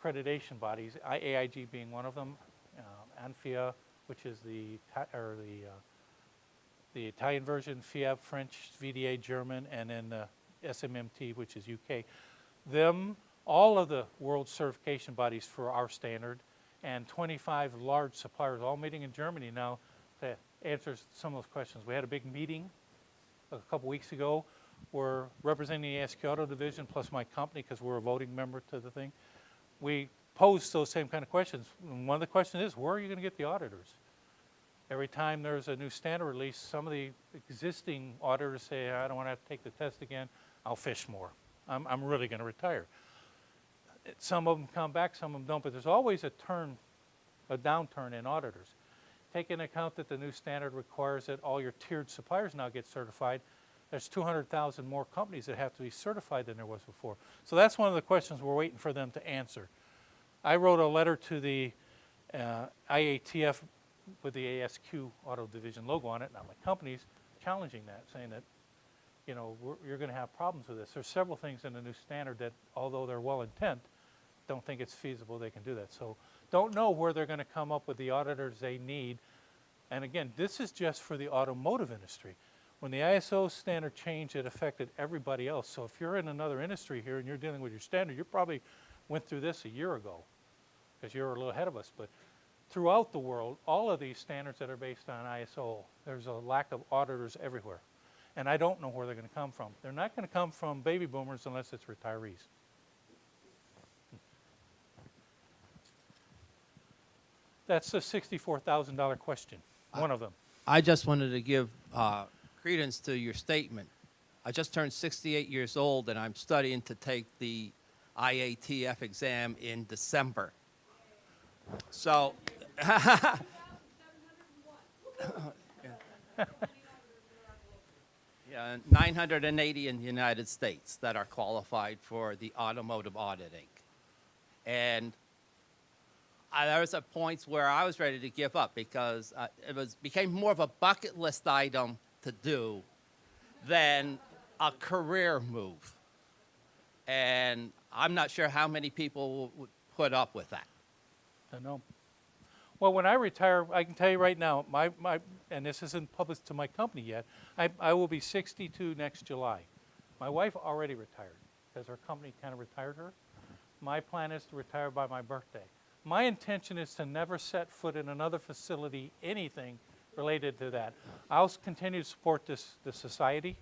accreditation bodies, AIG being one of them, ANFIA, which is the Italian version, FIAB French, VDA German, and then SMMT, which is UK. All of the world certification bodies for our standard, and 25 large suppliers all meeting in Germany now to answer some of those questions. We had a big meeting a couple weeks ago. We're representing the ASQ Auto Division plus my company because we're a voting member to the thing. We posed those same kind of questions. And one of the questions is, where are you going to get the auditors? Every time there's a new standard release, some of the existing auditors say, I don't want to have to take the test again, I'll fish more. I'm really going to retire. Some of them come back, some of them don't, but there's always a downturn in auditors. Take into account that the new standard requires that all your tiered suppliers now get certified. There's 200,000 more companies that have to be certified than there was before. So that's one of the questions we're waiting for them to answer. I wrote a letter to the IATF with the ASQ Auto Division logo on it, not my company's, challenging that, saying that, you know, you're going to have problems with this. There's several things in the new standard that, although they're well intent, don't think it's feasible they can do that. So don't know where they're going to come up with the auditors they need. And again, this is just for the automotive industry. When the ISO standard changed, it affected everybody else. So if you're in another industry here and you're dealing with your standard, you probably went through this a year ago because you're a little ahead of us. But throughout the world, all of these standards that are based on ISO, there's a lack of auditors everywhere. And I don't know where they're going to come from. They're not going to come from baby boomers unless it's retirees. That's the $64,000 question, one of them. I just wanted to give credence to your statement. I just turned 68 years old, and I'm studying to take the IATF exam in December. So, yeah, 980 in the United States that are qualified for the automotive auditing. And there was a point where I was ready to give up because it became more of a bucket list item to do than a career move. And I'm not sure how many people would put up with that. I know. Well, when I retire, I can tell you right now, and this isn't published to my company yet, I will be 62 next July. My wife already retired because her company kind of retired her. My plan is to retire by my birthday. My intention is to never set foot in another facility, anything related to that. I'll continue to support this society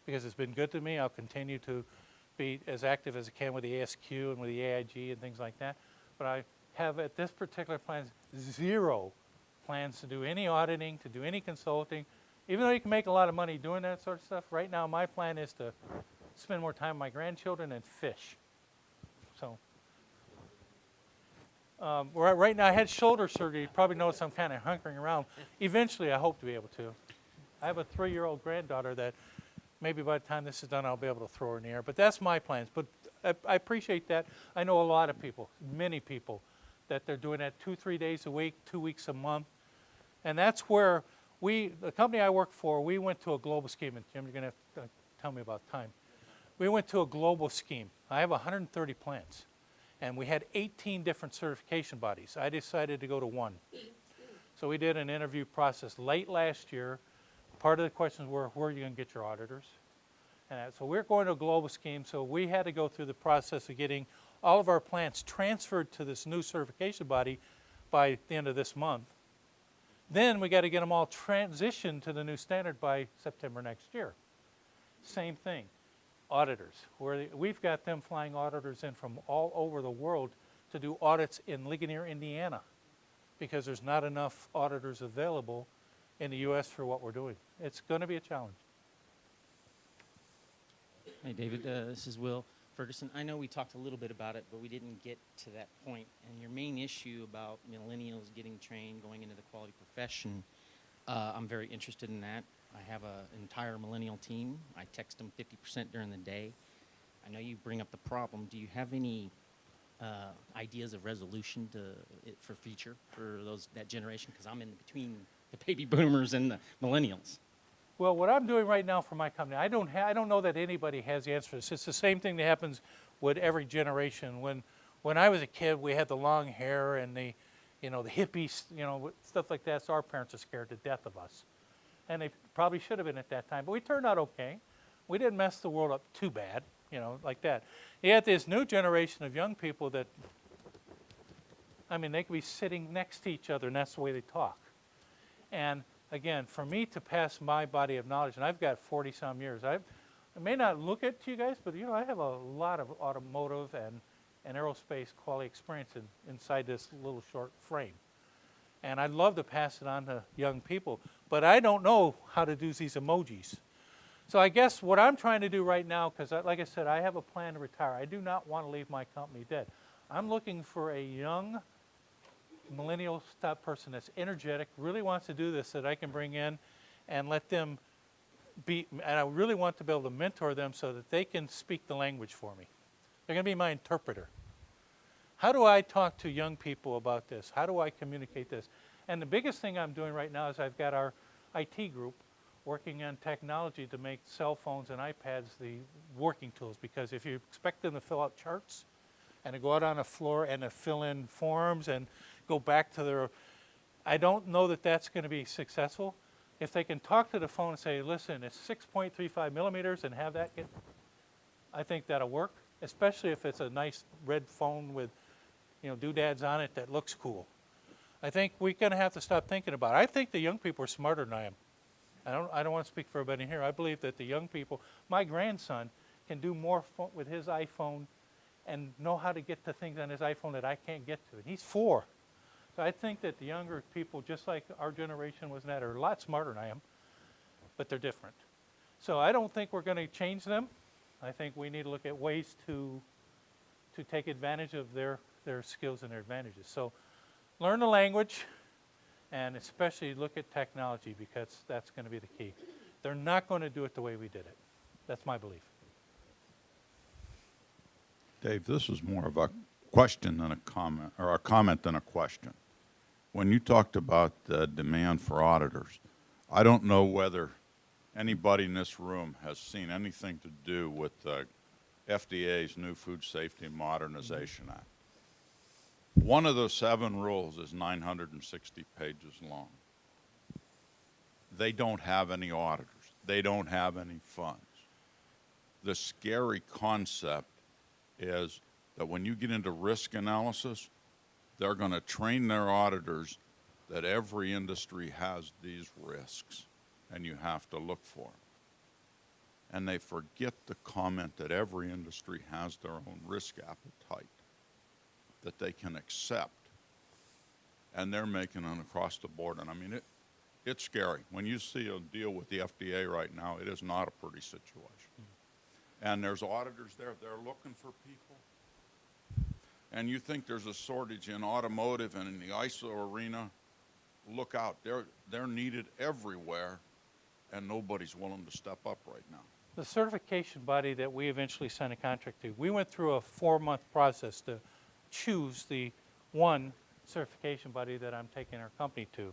because it's been good to me. I'll continue to be as active as I can with the ASQ and with the AIG and things like that. But I have at this particular plan zero plans to do any auditing, to do any consulting. Even though you can make a lot of money doing that sort of stuff, right now my plan is to spend more time with my grandchildren and fish. So. Right now I had shoulder surgery. You probably notice I'm kind of hunkering around. Eventually I hope to be able to. I have a 3-year-old granddaughter that maybe by the time this is done I'll be able to throw her in the air. But that's my plans. But I appreciate that. I know a lot of people, many people, that they're doing that 2-3 days a week, 2 weeks a month. And that's where the company I work for, we went to a global scheme. And Jim, you're going to have to tell me about time. We went to a global scheme. I have 130 plants. And we had 18 different certification bodies. I decided to go to one. So we did an interview process late last year. Part of the questions were, where are you going to get your auditors? And so we're going to a global scheme, so we had to go through the process of getting all of our plants transferred to this new certification body by the end of this month. Then we got to get them all transitioned to the new standard by September next year. Same thing. Auditors. We've got them flying auditors in from all over the world to do audits in Ligonier, Indiana, because there's not enough auditors available in the U.S. for what we're doing. It's going to be a challenge. Hey, David, this is Will Ferguson. I know we talked a little bit about it, but we didn't get to that point. And your main issue about millennials getting trained, going into the quality profession, I'm very interested in that. I have an entire millennial team. I text them 50% during the day. I know you bring up the problem. Do you have any ideas of resolution for future for that generation? Because I'm in between the baby boomers and the millennials. Well, what I'm doing right now for my company, I don't know that anybody has the answer to this. It's the same thing that happens with every generation. When I was a kid, we had the long hair and the hippies, stuff like that. So our parents are scared to death of us, and they probably should have been at that time. But we turned out okay. We didn't mess the world up too bad, like that. Yet this new generation of young people that, they could be sitting next to each other, and that's the way they talk. And again, for me to pass my body of knowledge, and I've got 40-some years, I may not look it to you guys, but I have a lot of automotive and aerospace quality experience inside this little short frame. And I'd love to pass it on to young people, but I don't know how to do these emojis. So I guess what I'm trying to do right now, because like I said, I have a plan to retire. I do not want to leave my company dead. I'm looking for a young millennial type person that's energetic, really wants to do this, that I can bring in and let them be, and I really want to be able to mentor them so that they can speak the language for me. They're going to be my interpreter. How do I talk to young people about this? How do I communicate this? And the biggest thing I'm doing right now is I've got our IT group working on technology to make cell phones and iPads the working tools, because if you expect them to fill out charts and to go out on a floor and to fill in forms and go back to their, I don't know that that's going to be successful. If they can talk to the phone and say, listen, it's 6.35 millimeters and have that get, I think that'll work, especially if it's a nice red phone with, doodads on it that looks cool. I think we're going to have to stop thinking about it. I think the young people are smarter than I am. I don't want to speak for everybody here. I believe that the young people, my grandson can do more with his iPhone and know how to get to things on his iPhone that I can't get to. And he's 4. So I think that the younger people, just like our generation was that, are a lot smarter than I am, but they're different. So I don't think we're going to change them. I think we need to look at ways to take advantage of their skills and their advantages. So learn the language, and especially look at technology, because that's going to be the key. They're not going to do it the way we did it. That's my belief. Dave, this is more of a question than a comment, or a comment than a question. When you talked about the demand for auditors, I don't know whether anybody in this room has seen anything to do with the FDA's new Food Safety Modernization Act. One of those 7 rules is 960 pages long. They don't have any auditors. They don't have any funds. The scary concept is that when you get into risk analysis, they're going to train their auditors that every industry has these risks and you have to look for them. And they forget the comment that every industry has their own risk appetite that they can accept. And they're making it across the board. And it's scary. When you see a deal with the FDA right now, it is not a pretty situation. And there's auditors there, they're looking for people. And you think there's a shortage in automotive and in the ISO arena, look out. They're needed everywhere, and nobody's willing to step up right now. The certification body that we eventually signed a contract to, we went through a 4-month process to choose the one certification body that I'm taking our company to.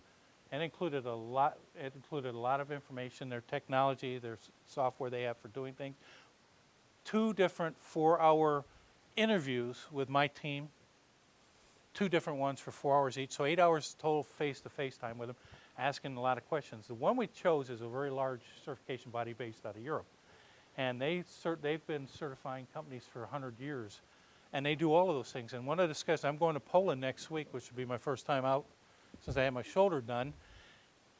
And it included a lot of information, their technology, their software they have for doing things. 2 different 4-hour interviews with my team, 2 different ones for 4 hours each, so 8 hours total face-to-face time with them, asking a lot of questions. The one we chose is a very large certification body based out of Europe. And they've been certifying companies for 100 years, and they do all of those things. And one of the discussions, I'm going to Poland next week, which will be my first time out since I had my shoulder done,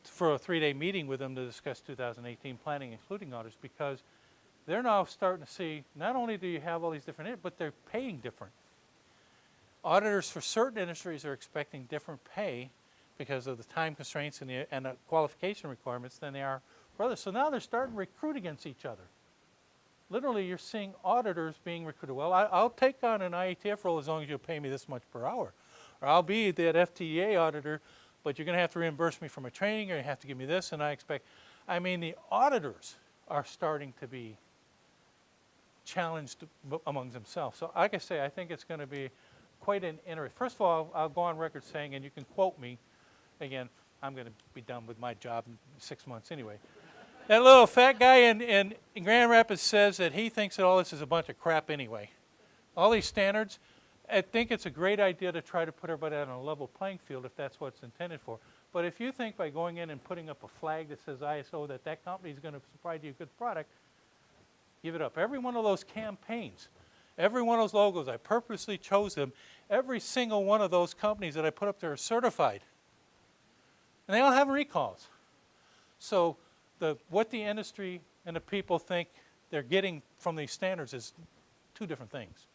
for a 3-day meeting with them to discuss 2018 planning, including audits, because they're now starting to see, not only do you have all these different, but they're paying different. Auditors for certain industries are expecting different pay because of the time constraints and the qualification requirements than they are for others. So now they're starting to recruit against each other. Literally, you're seeing auditors being recruited. Well, I'll take on an IETF role as long as you pay me this much per hour. Or I'll be that FTEA auditor, but you're going to have to reimburse me for my training, or you have to give me this, and I mean, the auditors are starting to be challenged among themselves. So like I say, I think it's going to be quite an interesting. First of all, I'll go on record saying, and you can quote me, again, I'm going to be done with my job in 6 months anyway. That little fat guy in Grand Rapids says that he thinks that all this is a bunch of crap anyway. All these standards, I think it's a great idea to try to put everybody on a level playing field if that's what it's intended for. But if you think by going in and putting up a flag that says ISO that company is going to provide you a good product, give it up. Every one of those campaigns, every one of those logos, I purposely chose them. Every single one of those companies that I put up there are certified. And they all have recalls. So what the industry and the people think they're getting from these standards is two different things.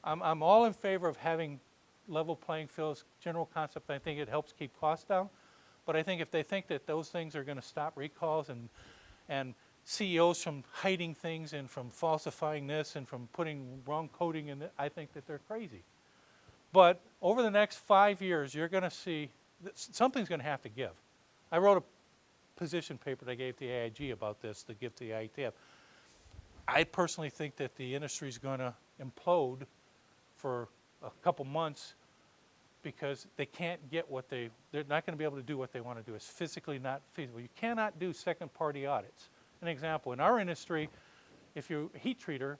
I'm all in favor of having level playing fields, general concept. I think it helps keep costs down. But I think if they think that those things are going to stop recalls and CEOs from hiding things and from falsifying this and from putting wrong coding in it, I think that they're crazy. But over the next 5 years, you're going to see something's going to have to give. I wrote a position paper that I gave to the AIG about this to give to the IETF. I personally think that the industry is going to implode for a couple months because they can't get they're not going to be able to do what they want to do. It's physically not feasible. You cannot do second-party audits. An example, in our industry, if you're a heat treater,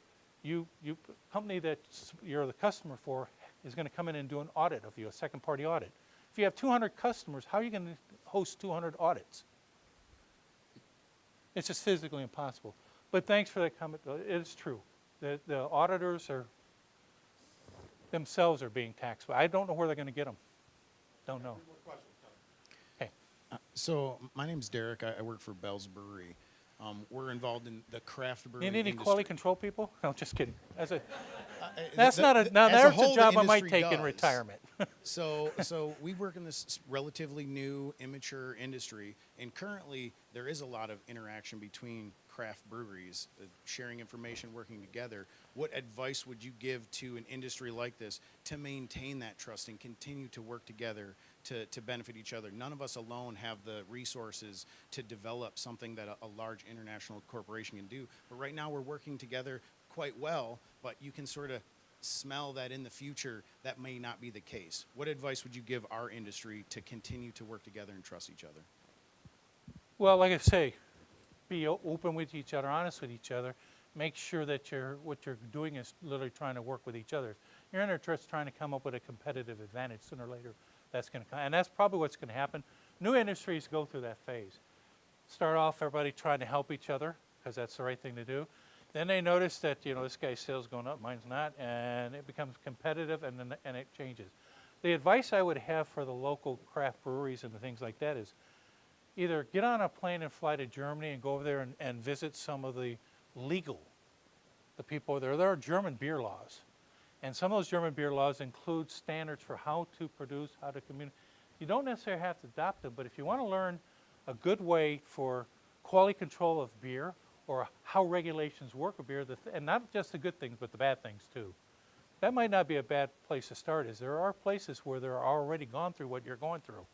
company that you're the customer for is going to come in and do an audit of you, a second-party audit. If you have 200 customers, how are you going to host 200 audits? It's just physically impossible. But thanks for that comment. It is true. The auditors themselves are being taxed. But I don't know where they're going to get them. Don't know. Okay. So my name's Derek. I work for Bell's Brewery. We're involved in the craft brewing You need any industry. quality control people? No, just kidding. That's That's not a. Now there's a job I might take in does. retirement. So we work in this relatively new, immature industry, and currently there is a lot of interaction between craft breweries, sharing information, working together. What advice would you give to an industry like this to maintain that trust and continue to work together to benefit each other? None of us alone have the resources to develop something that a large international corporation can do. But right now we're working together quite well, but you can sort of smell that in the future that may not be the case. What advice would you give our industry to continue to work together and trust each other? Well, like I say, be open with each other, honest with each other. Make sure that what you're doing is literally trying to work with each other. You're in there just trying to come up with a competitive advantage. Sooner or later, that's going to come. And that's probably what's going to happen. New industries go through that phase. Start off everybody trying to help each other because that's the right thing to do. Then they notice that, this guy's sales going up, mine's not, and it becomes competitive and it changes. The advice I would have for the local craft breweries and the things like that is either get on a plane and fly to Germany and go over there and visit some of the people there. There are German beer laws. And some of those German beer laws include standards for how to produce, how to communicate. You don't necessarily have to adopt them, but if you want to learn a good way for quality control of beer or how regulations work with beer, and not just the good things, but the bad things too. That might not be a bad place to start, as there are places where they're already gone through what you're going through.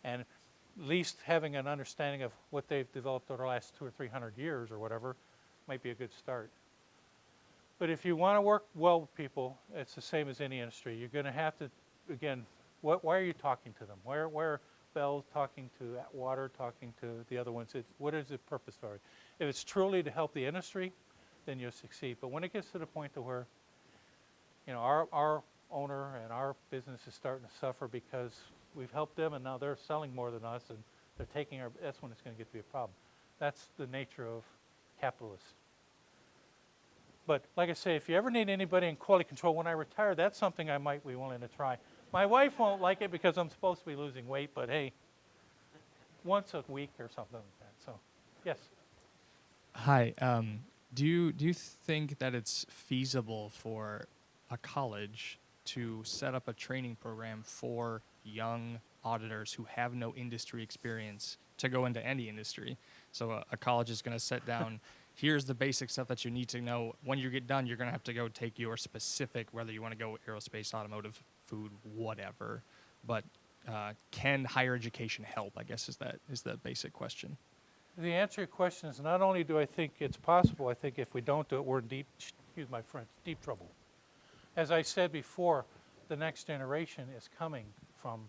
And at least having an understanding of what they've developed over the last 200 or 300 years or whatever might be a good start. But if you want to work well with people, it's the same as any industry. You're going to have to, again, why are you talking to them? Why are Bell talking to Atwater, talking to the other ones? What is the purpose for it? If it's truly to help the industry, then you'll succeed. But when it gets to the point to where, our owner and our business is starting to suffer because we've helped them and now they're selling more than us and they're taking that's when it's going to get to be a problem. That's the nature of capitalists. But like I say, if you ever need anybody in quality control when I retire, that's something I might be willing to try. My wife won't like it because I'm supposed to be losing weight, but hey, once a week or something like that. So, yes. Hi. Do you think that it's feasible for a college to set up a training program for young auditors who have no industry experience to go into any industry. So a college is going to set down, here's the basic stuff that you need to know. When you get done, you're going to have to go take your specific, whether you want to go aerospace, automotive, food, whatever. But can higher education help, I guess is the basic question. The answer to your question is not only do I think it's possible, I think if we don't do it, we're in deep, excuse my French, deep trouble. As I said before, the next generation is coming from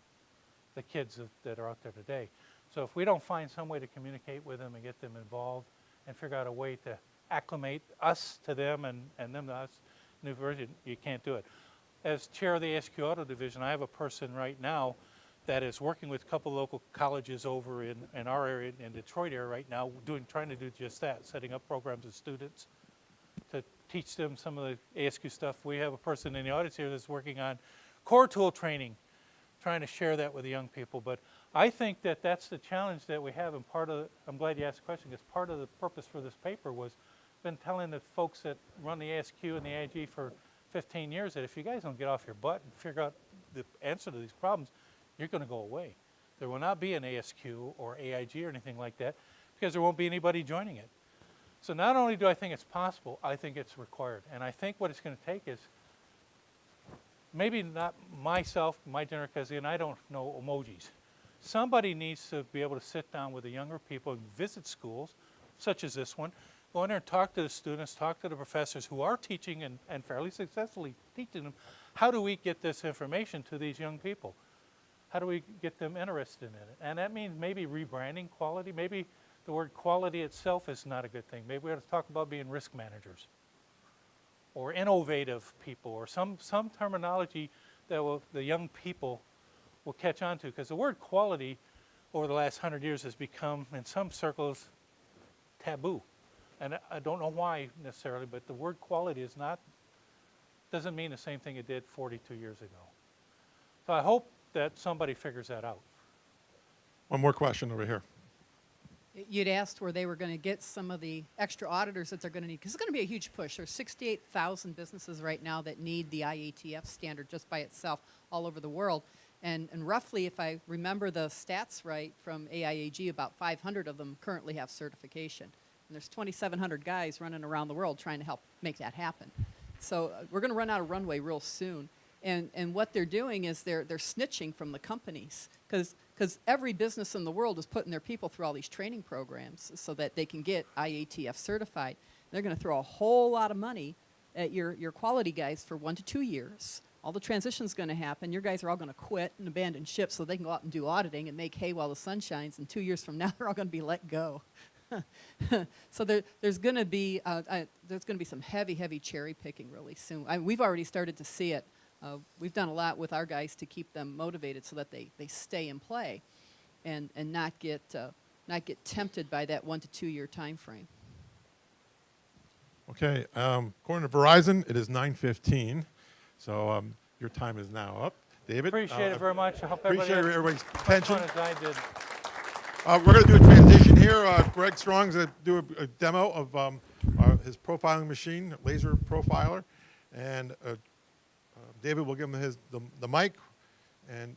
the kids that are out there today. So if we don't find some way to communicate with them and get them involved and figure out a way to acclimate us to them and them to us, new version, you can't do it. As chair of the ASQ Auto Division, I have a person right now that is working with a couple local colleges over in our area, in Detroit area right now, trying to do just that, setting up programs with students to teach them some of the ASQ stuff. We have a person in the audience here that's working on core tool training, trying to share that with the young people. But I think that that's the challenge that we have, and I'm glad you asked the question, because part of the purpose for this paper was been telling the folks that run the ASQ and the AIG for 15 years that if you guys don't get off your butt and figure out the answer to these problems, you're going to go away. There will not be an ASQ or AIG or anything like that because there won't be anybody joining it. So not only do I think it's possible, I think it's required. And I think what it's going to take is maybe not myself, my generation, because I don't know emojis. Somebody needs to be able to sit down with the younger people and visit schools, such as this one, go in there and talk to the students, talk to the professors who are teaching and fairly successfully teaching them. How do we get this information to these young people? How do we get them interested in it? And that means maybe rebranding quality. Maybe the word quality itself is not a good thing. Maybe we have to talk about being risk managers or innovative people or some terminology that the young people will catch on to. Because the word quality over the last 100 years has become, in some circles, taboo. And I don't know why necessarily, but the word quality doesn't mean the same thing it did 42 years ago. So I hope that somebody figures that out. One more question over here. You'd asked where they were going to get some of the extra auditors that they're going to need, because it's going to be a huge push. There's 68,000 businesses right now that need the IATF standard just by itself all over the world. And roughly, if I remember the stats right from AIAG, about 500 of them currently have certification. And there's 2,700 guys running around the world trying to help make that happen. So we're going to run out of runway real soon. And what they're doing is they're snitching from the companies, because every business in the world is putting their people through all these training programs so that they can get IATF certified. They're going to throw a whole lot of money at your quality guys for 1 to 2 years. All the transition's going to happen. Your guys are all going to quit and abandon ship so they can go out and do auditing and make hay while the sun shines. And 2 years from now, they're all going to be let go. So there's going to be some heavy cherry picking really soon. We've already started to see it. We've done a lot with our guys to keep them motivated so that they stay in play, and not get tempted by that 1 to 2 year time frame. Okay, according to Verizon, it is 9:15, so your time is now up. David? Appreciate it very much. I hope Appreciate everybody's attention. as I did. We're going to do a transition here. Greg Strong's going to do a demo of his profiling machine, laser profiler, and David will give him the mic, and